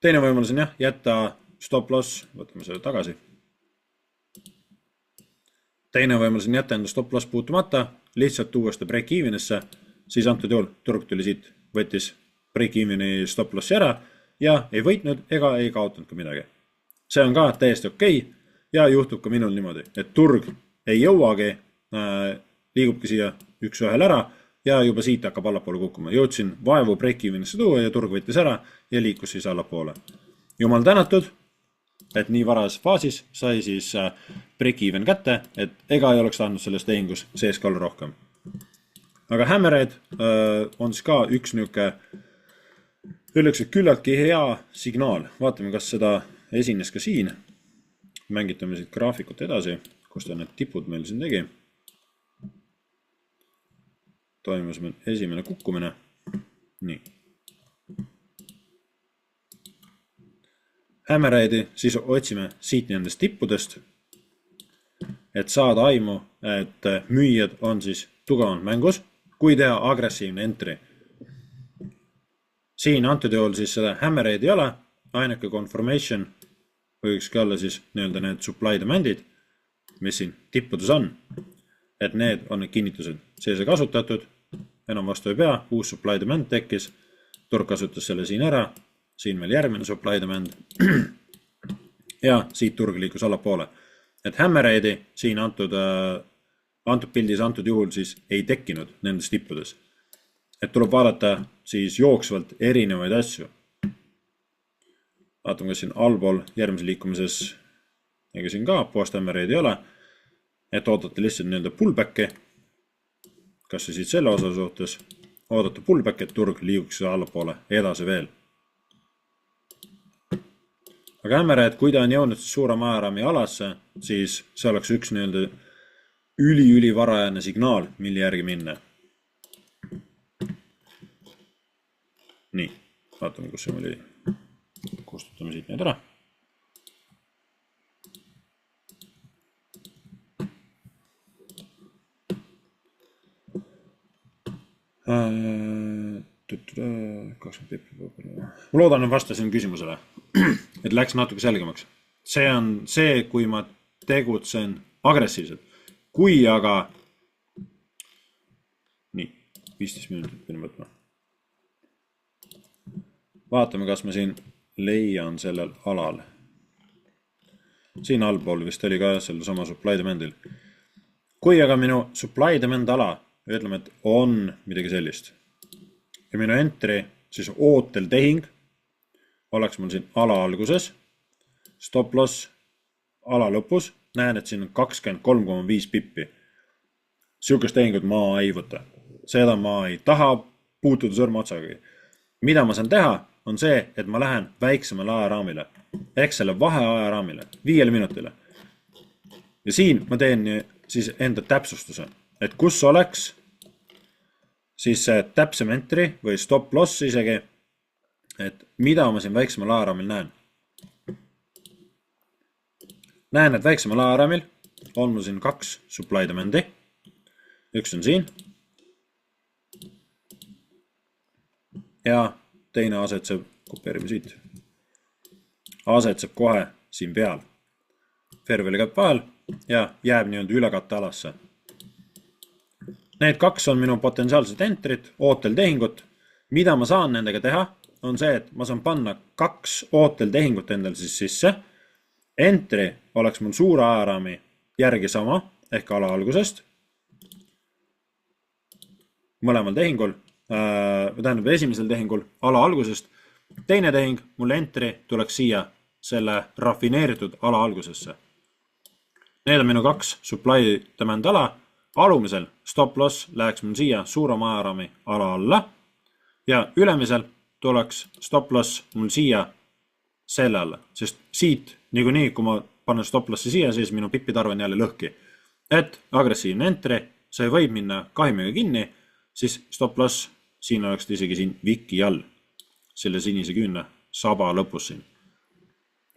Teine võimalus on jätta stop loss, võtame selle tagasi. Teine võimalus on jätta enda stop loss puutumata, lihtsalt tuua seda break-evenisse, siis antud juhul turg tuli siit, võttis break-eveni stop lossi ära ja ei võitnud ega ei kaotanud ka midagi. See on ka täiesti okei ja juhtub ka minul niimoodi, et turg ei jõuagi, liigubki siia 1-1 ära ja juba siit hakkab allapoole kukkuma. Jõudsin vaevu break-evenisse tuua ja turg võttis ära ja liikus siis allapoole. Jumal tänatud, et nii varases faasis sai siis break-even kätte, et ega ei oleks tahtnud selles tehingus sees ka olla rohkem. Aga Hammerhead on siis ka üks niuke öeldakse küllaltki hea signaal. Vaatame, kas seda esines ka siin. Mängitame siit graafikut edasi, kus ta need tipud meil siin tegi. Toimus meil esimene kukkumine. Nii. Hammerheadi siis otsime siit nendest tippudest, et saada aimu, et müüjad on siis tugevalt mängus, kui teha agressiivne entry. Siin antud juhul siis seda Hammerheadi ei ole, ainuke confirmation võikski olla siis nii-öelda need supply demandid, mis siin tippudes on, et need on need kinnitused sees kasutatud, enam vastu ei pea, uus supply demand tekkis, turg kasutas selle siin ära, siin meil järgmine supply demand ja siit turg liikus allapoole. Et Hammerheadi siin antud pildis antud juhul siis ei tekkinud nendes tippudes. Et tuleb vaadata siis jooksvalt erinevaid asju. Vaatame, kas siin allpool järgmise liikumises ega siin ka post Hammerheadi ei ole, et oodata lihtsalt nii-öelda pullbacki, kas see siit selle osa suhtes, oodata pullback, et turg liiguks allapoole edasi veel. Aga Hammerhead, kui ta on jõudnud suure maaraami alasse, siis see oleks üks nii-öelda üli varajane signaal, mille järgi minna. Nii, vaatame, kus see oli. Kustutame siit need ära. Ma loodan, et vastasin küsimusele, et läks natuke selgemaks. See on see, kui ma tegutsen agressiivselt. Kui aga nii, 15 minutit pidin võtma. Vaatame, kas ma siin leian sellel alal. Siin allpool vist oli ka selle sama supply demandil. Kui aga minu supply demand ala, ütleme, et on midagi sellist ja minu entry, siis ootel tehing oleks mul siin ala alguses, stop loss ala lõpus, näen, et siin on 23,5 pippi. Siukest tehingut ma ei võta. Seda ma ei taha puutuda sõrma otsagi. Mida ma saan teha, on see, et ma lähen väiksemale ajaraamile, ehk selle vahe ajaraamile, 5 minutile. Ja siin ma teen siis enda täpsustuse, et kus oleks siis see täpsem entry või stop loss isegi, et mida ma siin väiksemal ajaraamil näen. Näen, et väiksemal ajaraamil on mul siin 2 supply demandi. Üks on siin. Ja teine asetseb, kopeerime siit, asetseb kohe siin peal. Fairway'l käib vahel ja jääb nii-öelda ülekatte alasse. Need 2 on minu potentsiaalsed entrid, ootel tehingut. Mida ma saan nendega teha, on see, et ma saan panna 2 ootel tehingut endal siis sisse. Entry oleks mul suure ajaraami järgi sama, ehk ala algusest. Mõlemal tehingul, tähendab esimesel tehingul ala algusest. Teine tehing, mul entry tuleks siia selle rafineeritud ala algusesse. Need on minu 2 supply demand ala. alumisel stop loss läheks mul siia suurema ajaraami ala alla ja ülemisel tuleks stop loss mul siia selle alla, sest siit niikuinii, kui ma panen stop lossi siia, siis minu pipitarv on jälle lõhki. Et agressiivne entry, see võib minna kahjumiga kinni, siis stop loss siin oleks isegi siin viki all, selle sinise küünne saba lõpus siin.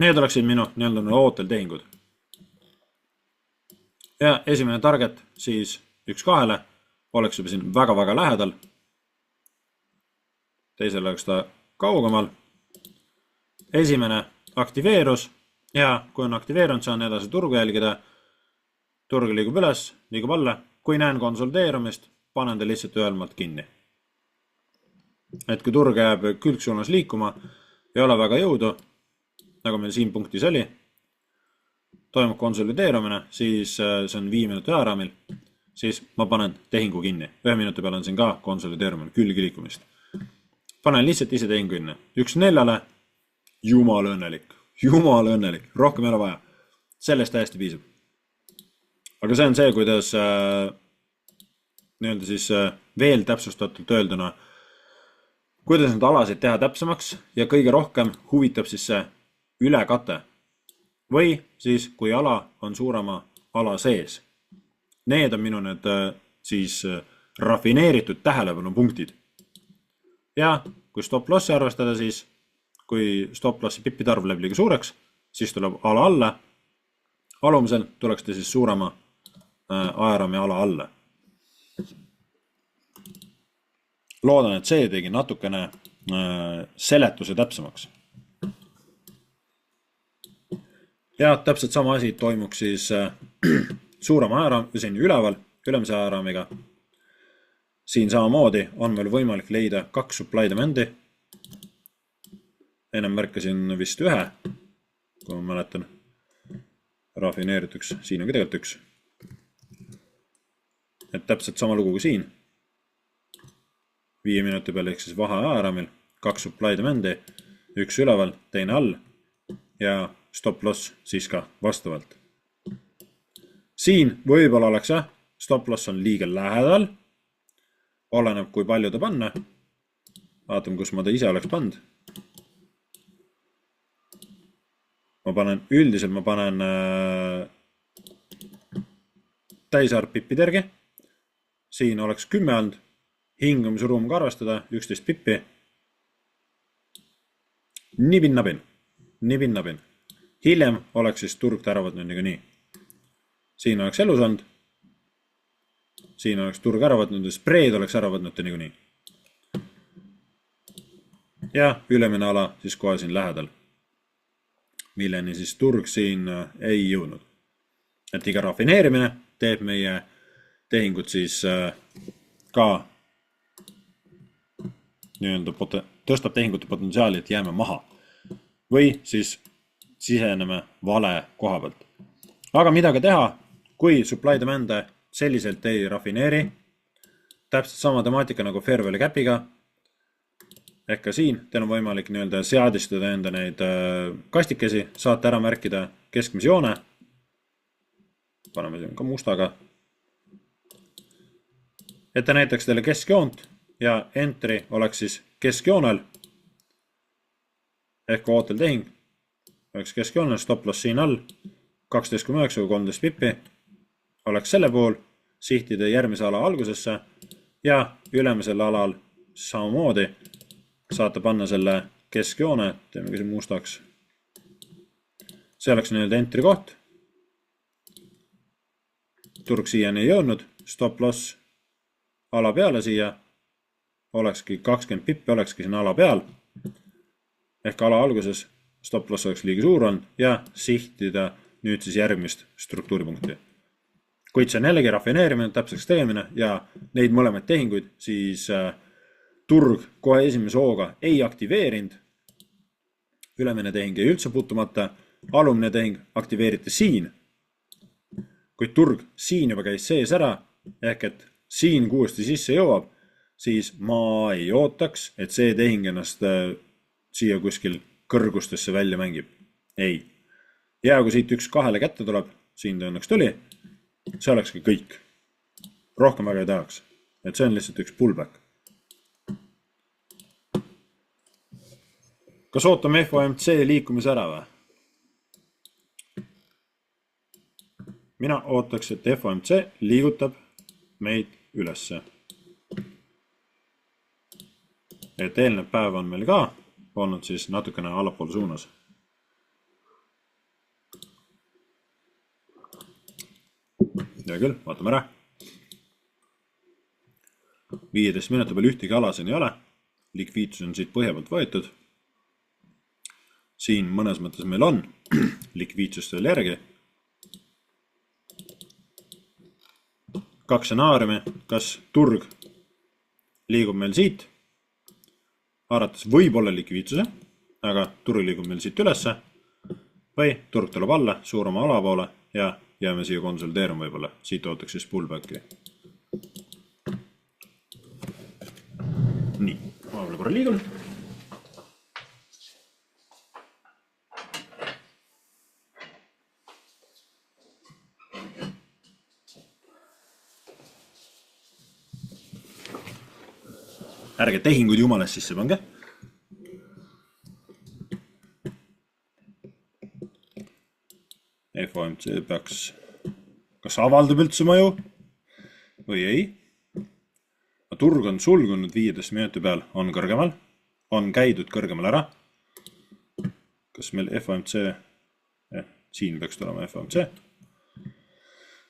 Need oleksid minu nii-öelda ooteltehingud. Ja esimene target siis 1-2 oleks juba siin väga-väga lähedal. Teisel oleks ta kaugemal. Esimene aktiveerus ja kui on aktiveerunud, saan edasi turgu jälgida. Turg liigub üles, liigub alla. Kui näen konsolideerumist, panen ta lihtsalt ühelmalt kinni. Et kui turg jääb külgsuunas liikuma, ei ole väga jõudu, nagu meil siin punktis oli, toimub konsolideerumine, siis see on 5 minuti ajaraamil, siis ma panen tehingu kinni. 1 minuti peal on siin ka konsolideerumine, külgi liikumist. Panen lihtsalt ise tehingu kinni. 1-4, jumal õnnelik, rohkem ei ole vaja. Sellest täiesti piisab. Aga see on see, kuidas nii-öelda siis veel täpsustatult öelduna, kuidas need alasid teha täpsemaks ja kõige rohkem huvitab siis see ülekate. Või siis, kui ala on suurema ala sees. Need on minu need siis rafineeritud tähelepanu punktid. Ja kui stop lossi arvestada, siis kui stop lossi pipitarv läheb liiga suureks, siis tuleb ala alla. Alumisel tuleks ta siis suurema ajaraami ala alla. Loodan, et see tegi natukene seletuse täpsemaks. Ja täpselt sama asi toimuks siis suurema ajaraami, siin üleval, ülemise ajaraamiga. Siin samamoodi on meil võimalik leida 2 supply demand'i. Ennem märkasin vist 1, kui ma mäletan. Rafineerituks, siin on ka tegelikult 1. Et täpselt sama lugu kui siin. 5 minuti peal ehk siis vahe ajaraamil 2 supply demand'i, 1 üleval, teine all ja stop loss siis ka vastavalt. Siin võib-olla oleks stop loss on liiga lähedal. Oleneb, kui palju ta panna. Vaatame, kus ma ta ise oleks pannud. Üldiselt ma panen täisarv pippidergi. Siin oleks 10 olnud. Hingamise ruum ka arvestada, 11 pippi. Nipin-napin. Hiljem oleks siis turg äravõtnud nii. Siin oleks elus olnud. Siin oleks turg äravõtnud ja spreed oleks äravõtnud ta nii. Ja ülemine ala siis kohe siin lähedal. Milleni siis turg siin ei jõudnud. Et iga rafineerimine teeb meie tehingud siis ka tõstab tehingute potentsiaali, et jääme maha. Või siis siseneme vale koha pealt. Aga midagi teha, kui supply demand selliselt ei rafineeri, täpselt sama temaatika nagu fair value cap'iga, ehk ka siin teil on võimalik seadistada enda neid kastikesi, saate ära märkida keskmise joone, paneme siin ka mustaga, et ta näitaks teile keskjoont ja entry oleks siis keskjoonel, ehk ooteltehing oleks keskjoonel, stop loss siin all, 12,9 või 13 pippi, oleks selle puhul, sihtida järgmise ala algusesse ja ülemisel alal samamoodi saate panna selle keskjoone, teeme ka siin mustaks. See oleks entry koht. Turg siiani ei jõudnud, stop loss ala peale siia, olekski 20 pippi, olekski siin ala peal, ehk ala alguses stop loss oleks liiga suur on ja sihtida nüüd siis järgmist struktuuripunkti. Kuid see on jällegi rafineerimine, täpseks tegemine ja neid mõlemaid tehinguid siis turg kohe esimese hooga ei aktiveerinud. Ülemine tehing ei üldse puutumata, alumine tehing aktiveeriti siin. Kuid turg siin juba käis sees ära, ehk et siin kuuesti sisse jõuab, siis ma ei ootaks, et see tehing ennast siia kuskil kõrgustesse välja mängib. Ei. Ja kui siit 1-2 kätte tuleb, siin ta õnneks tuli, see olekski kõik. rohkem väga ei tahaks. Et see on lihtsalt üks pullback. Kas ootame FOMC liikumise ära või? Mina ootaks, et FOMC liigutab meid ülesse. Et eelnev päev on meil ka olnud siis natukene allapoole suunas. Ja küll, vaatame ära. 15 minuti peal ühtegi alasin ei ole. Likviidsus on siit põhja pealt võetud. Siin mõnes mõttes meil on likviidsust veel järgi. 2 stsenaariumi, kas turg liigub meil siit, arvates võib olla likviidsuse, aga turg liigub meil siit ülesse, või turg tuleb alla, suurema ala poole ja jääme siia konsolideeruma võib-olla. Siit ootaks siis pullbacki. Nii, ma võib-olla korra liigun. Ärge tehinguid jumalast sisse pange. FOMC peaks kas avaldab üldse mõju või ei. Turg on sulgunud 15 minuti peal, on kõrgemal, on käidud kõrgemal ära. Kas meil FOMC, siin peaks tulema FOMC,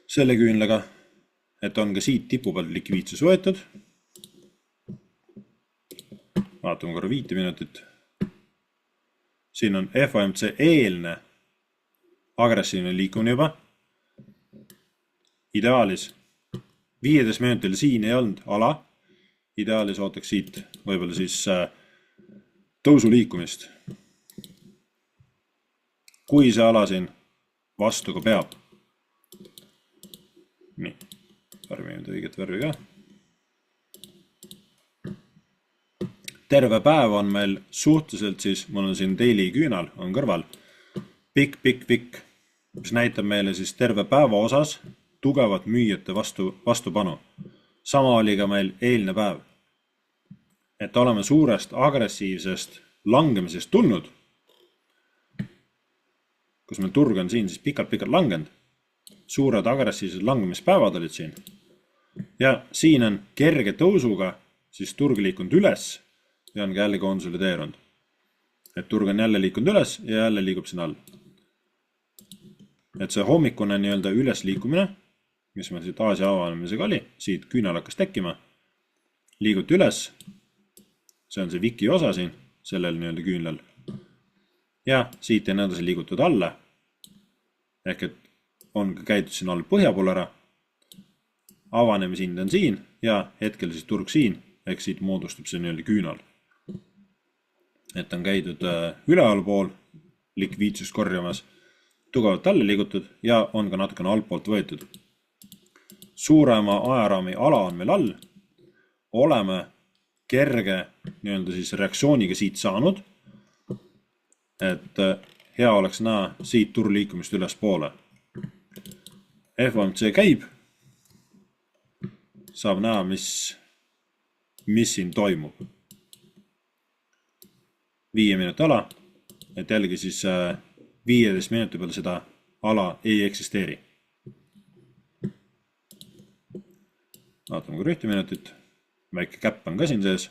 selle küünlega, et on ka siit tipu peal likviidsus võetud. Vaatame korra 5 minutit. Siin on FOMC eelne agressiivne liikumine juba. Ideaalis 15 minutil siin ei olnud ala. Ideaalis ootaks siit võib-olla siis tõusu liikumist. Kui see ala siin vastu ka peab. Nii, värvime õiget värvi ka. Terve päev on meil suhteliselt siis, mul on siin daily küünal, on kõrval, pikk, mis näitab meile siis terve päeva osas tugevat müüjate vastupanu. Sama oli ka meil eelne päev. Et oleme suurest agressiivsest langemisest tulnud, kus meil turg on siin siis pikalt langenud. Suured agressiivsed langemispäevad olid siin. Ja siin on kerge tõusuga siis turg liikunud üles ja on ka jälle konsolideerunud. Et turg on jälle liikunud üles ja jälle liigub siin all. Et see hommikune nii-öelda üles liikumine, mis meil siit Aasia avanemisega oli, siit küünal hakkas tekkima, liiguti üles, see on see Viki osa siin, sellel nii-öelda küünlal. Ja siit on edasi liigutud alla, ehk et on ka käidud siin all põhja pool ära, avanemishind on siin ja hetkel siis turg siin, ehk siit moodustub see nii-öelda küünal. Et on käidud üleval pool, likviidsust korjamas, tugevalt alla liigutud ja on ka natukene altpoolt võetud. Suurema ajaraami ala on meil all. Oleme kerge nii-öelda siis reaktsiooniga siit saanud, et hea oleks näha siit turliikumist üles poole. FOMC käib, saab näha, mis siin toimub. 5 minuti ala, et jällegi siis 15 minuti peal seda ala ei eksisteeri. Vaatame kui 1 minutit, väike käpp on ka siin sees.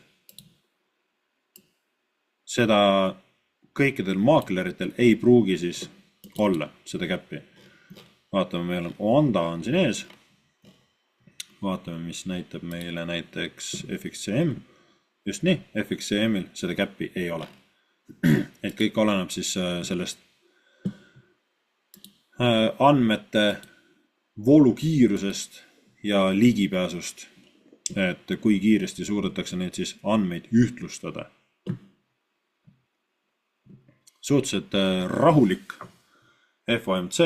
Seda kõikidel maakleritel ei pruugi siis olla, seda käppi. Vaatame, meil on Oanda on siin ees. Vaatame, mis näitab meile näiteks FXCM. Just nii, FXCM-il seda käppi ei ole. Et kõik oleneb siis sellest andmete voolukiirusest ja ligipääsust, et kui kiiresti suudetakse neid siis andmeid ühtlustada. Suhteliselt rahulik FOMC,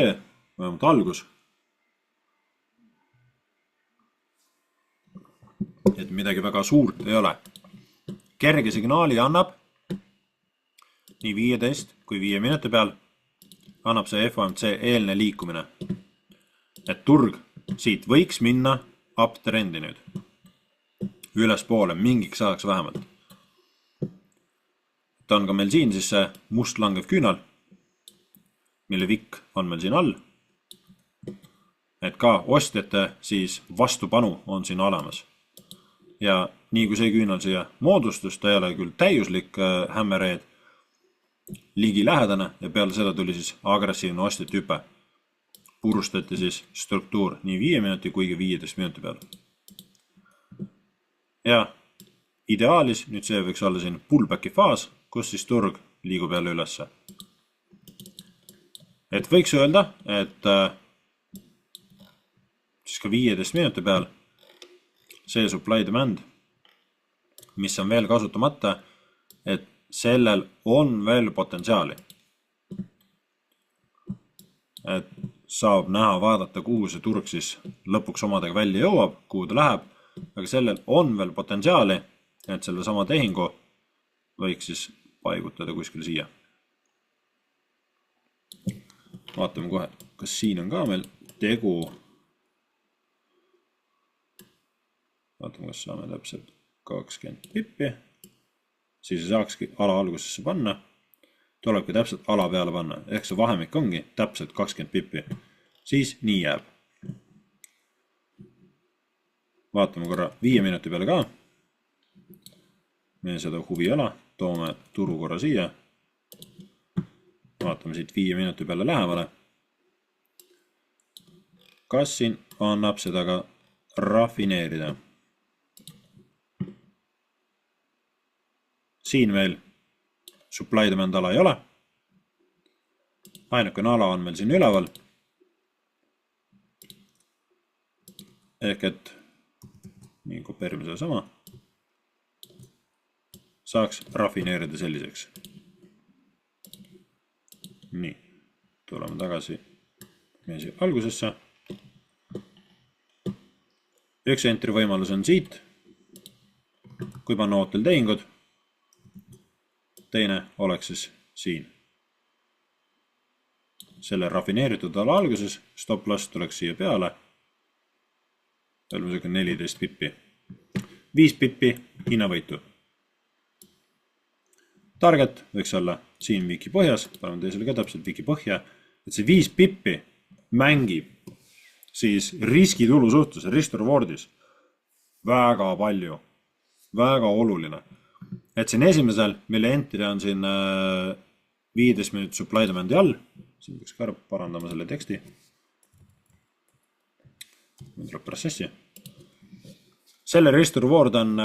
vähemalt algus. Et midagi väga suurt ei ole. Kerge signaali annab nii 15 kui 5 minuti peal annab see FOMC eelne liikumine. Et turg siit võiks minna uptrendi nüüd. Ülespoole mingiks ajaks vähemalt. Ta on ka meil siin siis see must langev küünal, mille vikk on meil siin all. Et ka ostjate siis vastupanu on siin olemas. Ja nii kui see küünal siia moodustus, ta ei ole küll täiuslik hammerhead, ligi lähedane ja peale seda tuli siis agressiivne ostjate hüpe. Purustati siis struktuur nii 5 minuti kuigi 15 minuti peale. Ja ideaalis nüüd see võiks olla siin pullbacki faas, kus siis turg liigub jälle ülesse. Et võiks öelda, et siis ka 15 minuti peal see supply demand, mis on veel kasutamata, et sellel on veel potentsiaali. Et saab näha, vaadata, kuhu see turg siis lõpuks omadega välja jõuab, kuhu ta läheb, aga sellel on veel potentsiaali, et selle sama tehingu võiks siis paigutada kuskil siia. Vaatame kohe, kas siin on ka meil tegu. Vaatame, kas saame täpselt 20 pippi. Siis saakski ala algusesse panna. Tulebki täpselt ala peale panna. Ehk see vahemik ongi täpselt 20 pippi. Siis nii jääb. Vaatame korra 5 minuti peale ka. Meil seda huvi ei ole. Toome turu korra siia. Vaatame siit 5 minuti peale lähevale. Kas siin annab seda ka rafineerida? Siin meil supply demand ala ei ole. Ainukene ala on meil siin üleval. Ehk et nii kopeerime seda sama. Saaks rafineerida selliseks. Nii, tuleme tagasi meie algusesse. Üks entry võimalus on siit, kui panna ootel tehingud. Teine oleks siis siin. Selle rafineeritud ala alguses stop loss tuleks siia peale. Oleme 14 pippi. 5 pippi hinnavõitu. Target võiks olla siin viki põhjas, paneme teisele ka täpselt viki põhja, et see 5 pippi mängib siis riskitulu suhtes, risk-rewardis väga palju, väga oluline. Et siin esimesel, mille entry on siin 15 minutit supply demandi all, siin peaks ka parandama selle teksti. Meil tuleb protsessi. Selle risk-reward on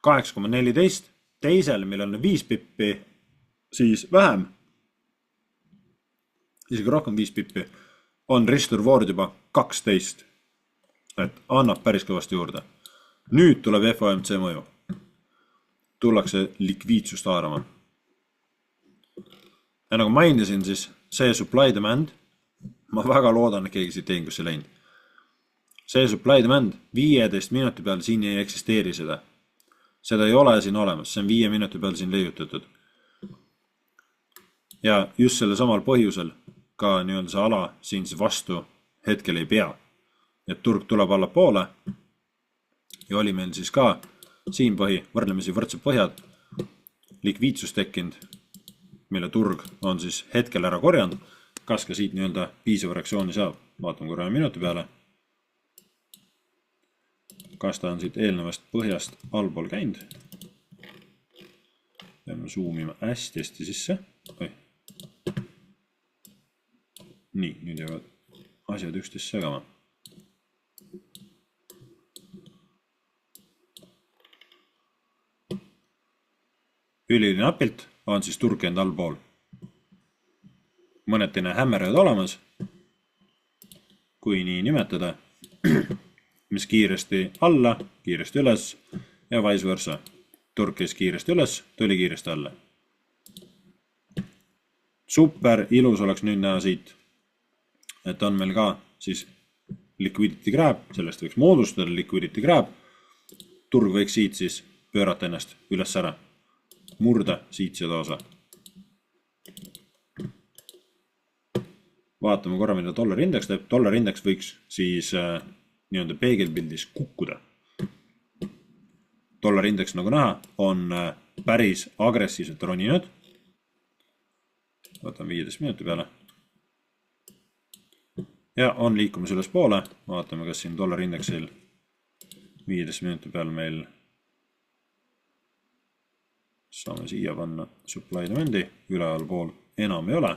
8,14. Teisel, millel on 5 pippi, siis vähem, isegi rohkem 5 pippi, on risk-reward juba 12. Et annab päris kõvasti juurde. Nüüd tuleb FOMC mõju. Tullakse likviidsust haarama. Ja nagu mainisin, siis see supply demand, ma väga loodan, et keegi siit tehingusse läinud. See supply demand 15 minuti peal siin ei eksisteeri seda. Seda ei ole siin olemas, see on 5 minuti peal siin leiutatud. Ja just selle samal põhjusel ka nii-öelda see ala siin vastu hetkel ei pea. Et turg tuleb alla poole ja oli meil siis ka siin põhi, võrdlemisi võrdsed põhjad, likviidsus tekkinud, mille turg on siis hetkel ära korjanud, kas ka siit nii-öelda piisava reaktsiooni saab. Vaatame korra minuti peale. Kas ta on siit eelnevast põhjast allpool käinud. Peame zoomima hästi sisse. Nii, nüüd jäävad asjad üksteist segama. Ülinapilt on siis turg käinud allpool. Mõnetine hämmerjad olemas, kui nii nimetada, mis kiiresti alla, kiiresti üles ja vice versa. Turg käis kiiresti üles, tuli kiiresti alla. Super ilus oleks nüüd näha siit, et on meil ka siis liquidity grab, sellest võiks moodustada liquidity grab. Turg võiks siit siis pöörata ennast üles ära, murda siit seda osa. Vaatame korra, mida dollar indeks teeb. Dollar indeks võiks siis nii-öelda peegelpildis kukkuda. Dollari indeks, nagu näha, on päris agressiivselt roninud. Võtan 15 minuti peale. Ja on liikumas üles poole. Vaatame, kas siin dollari indeksil 15 minuti peal meil saame siia panna supply demand'i. Üleval pool enam ei ole.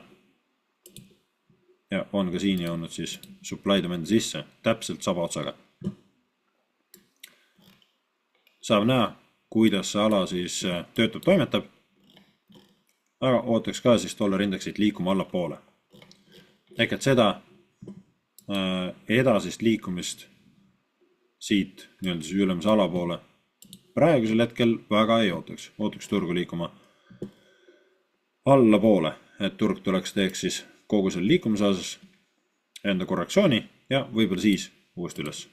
Ja on ka siin jõudnud siis supply demand'i sisse. Täpselt saba otsaga. Saab näha, kuidas see ala siis töötab, toimetab. Aga ootaks ka siis dollari indeksit liikuma allapoole. Ehk et seda edasist liikumist siit nii-öelda siis ülemise alapoole praegusel hetkel väga ei ootaks. Ootaks turgu liikuma allapoole, et turg tuleks teeks siis kogu selle liikumise osas enda korrektsiooni ja võib-olla siis uuesti üles.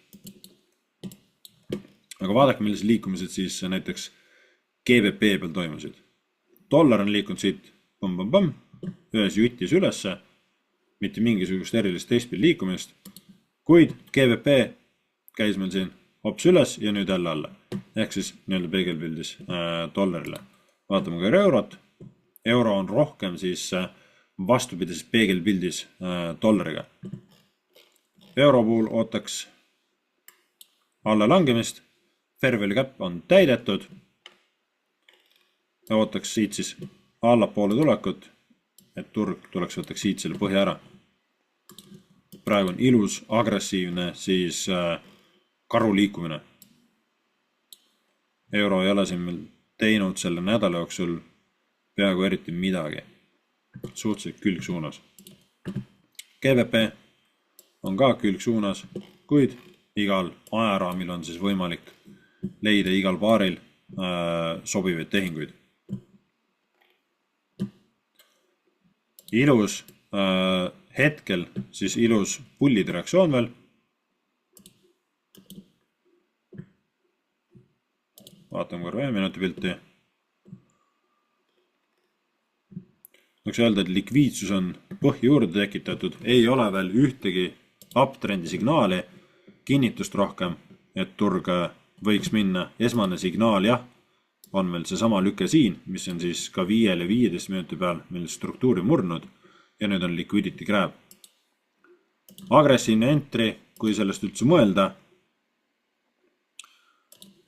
Aga vaadake, millised liikumised siis näiteks GBP peal toimusid. Dollar on liikunud siit ühes jutis ülesse, mitte mingisugust erilist teistpidi liikumist, kuid GBP käis meil siin hops üles ja nüüd jälle alla. Ehk siis nii-öelda peegelpildis dollarile. Vaatame ka eurot. Euro on rohkem siis vastupidises peegelpildis dollariga. Euro puhul ootaks alla langemist. Fair value gap on täidetud. Ja ootaks siit siis allapoole tulekut, et turg tuleks võtaks siit selle põhja ära. Praegu on ilus, agressiivne, siis karu liikumine. Euro ei ole siin meil teinud selle nädala jooksul peaaegu eriti midagi. Suhteliselt külgsuunas. GBP on ka külgsuunas, kuid igal ajaraamil on siis võimalik leida igal paaril sobivaid tehinguid. Ilus hetkel, siis ilus pullide reaktsioon veel. Vaatame korra 1 minuti pilti. Võiks öelda, et likviidsus on põhja juurde tekitatud. Ei ole veel ühtegi uptrendi signaali, kinnitust rohkem, et turg võiks minna. Esmane signaal, jah, on meil see sama lüke siin, mis on siis ka 5 ja 15 minuti peal meil struktuuri murnud ja nüüd on liquidity grab. Agressiivne entry, kui sellest üldse mõelda,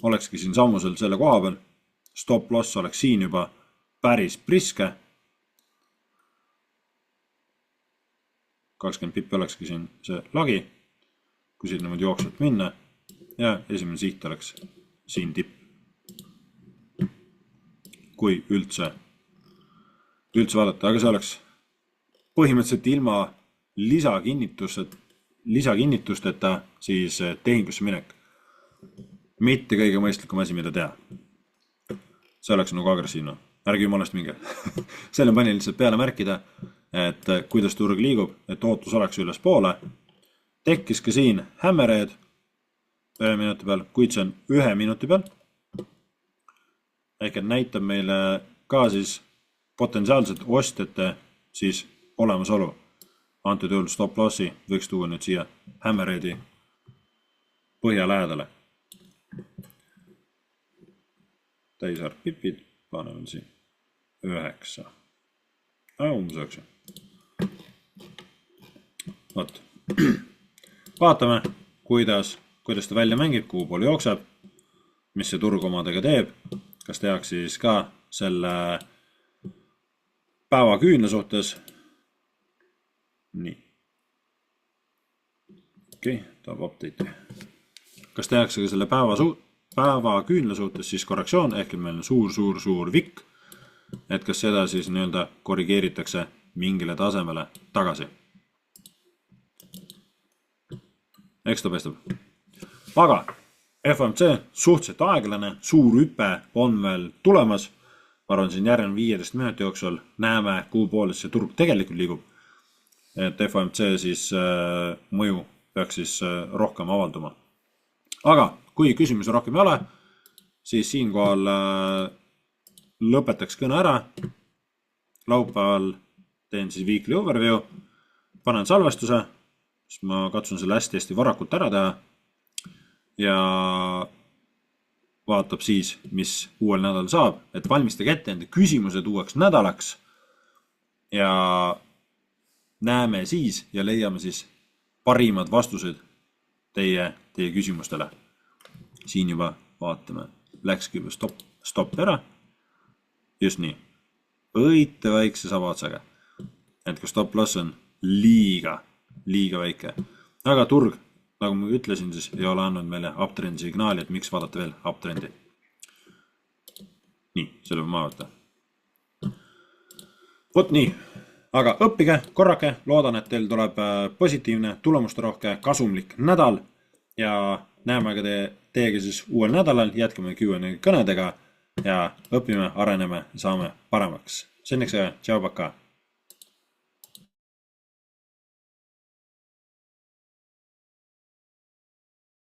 olekski siin sammusel selle koha peal. Stop loss oleks siin juba päris priske. 20 pippi olekski siin see lagi, kui siin niimoodi jooksvalt minna ja esimene siht oleks siin tipp. Kui üldse vaadata, aga see oleks põhimõtteliselt ilma lisakinnitusteta siis tehingusse minek. Mitte kõige mõistlikum asi, mida teha. See oleks nagu agressiivne. Ärge jumalast minge. Selle pani lihtsalt peale märkida, et kuidas turg liigub, et ootus oleks üles poole. Tekkis ka siin hammerhead 1 minuti peal, kuid see on 1 minuti peal. Ehk et näitab meile ka siis potentsiaalselt ostjate siis olemasolu. Antud juhul stop lossi võiks tuua nüüd siia hammerheadi põhja lähedale. Täisarv pipid, paneme siin 9. Umbes 9. Võt. Vaatame, kuidas ta välja mängib, kuhu pool jookseb, mis see turg omadega teeb, kas tehakse siis ka selle päevaküünla suhtes. Nii. Okei, tahab update'i. Kas tehakse ka selle päevaküünla suhtes siis korrektsioon, ehk meil on suur vikk, et kas seda siis nii-öelda korrigeeritakse mingile tasemele tagasi. Eks ta paistab. Aga FOMC suhteliselt aeglane, suur hüpe on veel tulemas. Ma arvan, siin järgmine 15 minuti jooksul näeme, kuhu poole see turg tegelikult liigub. Et FOMC siis mõju peaks siis rohkem avalduma. Aga kui küsimusi rohkem ei ole, siis siinkohal lõpetaks kõne ära. Laupäeval teen siis weekly overview, panen salvestuse, siis ma katsun selle hästi varakult ära teha ja vaatab siis, mis uuel nädalal saab, et valmistage ette enda küsimused uueks nädalaks ja näeme siis ja leiame siis parimad vastused teie küsimustele. Siin juba vaatame, läkski juba stopp ära. Just nii. Õite väikse sabaotsaga. Et kui stop loss on liiga väike. Aga turg, nagu ma ütlesin, siis ei ole andnud meile uptrendi signaali, et miks vaadata veel uptrendi. Nii, selle võib maha võtta. Vot nii. Aga õppige, korrake, loodan, et teil tuleb positiivne, tulemusterohke, kasumlik nädal ja näeme ka teiega siis uuel nädalal, jätkame Q&A kõnedega ja õpime, areneme, saame paremaks. Senneks, tšau, paka!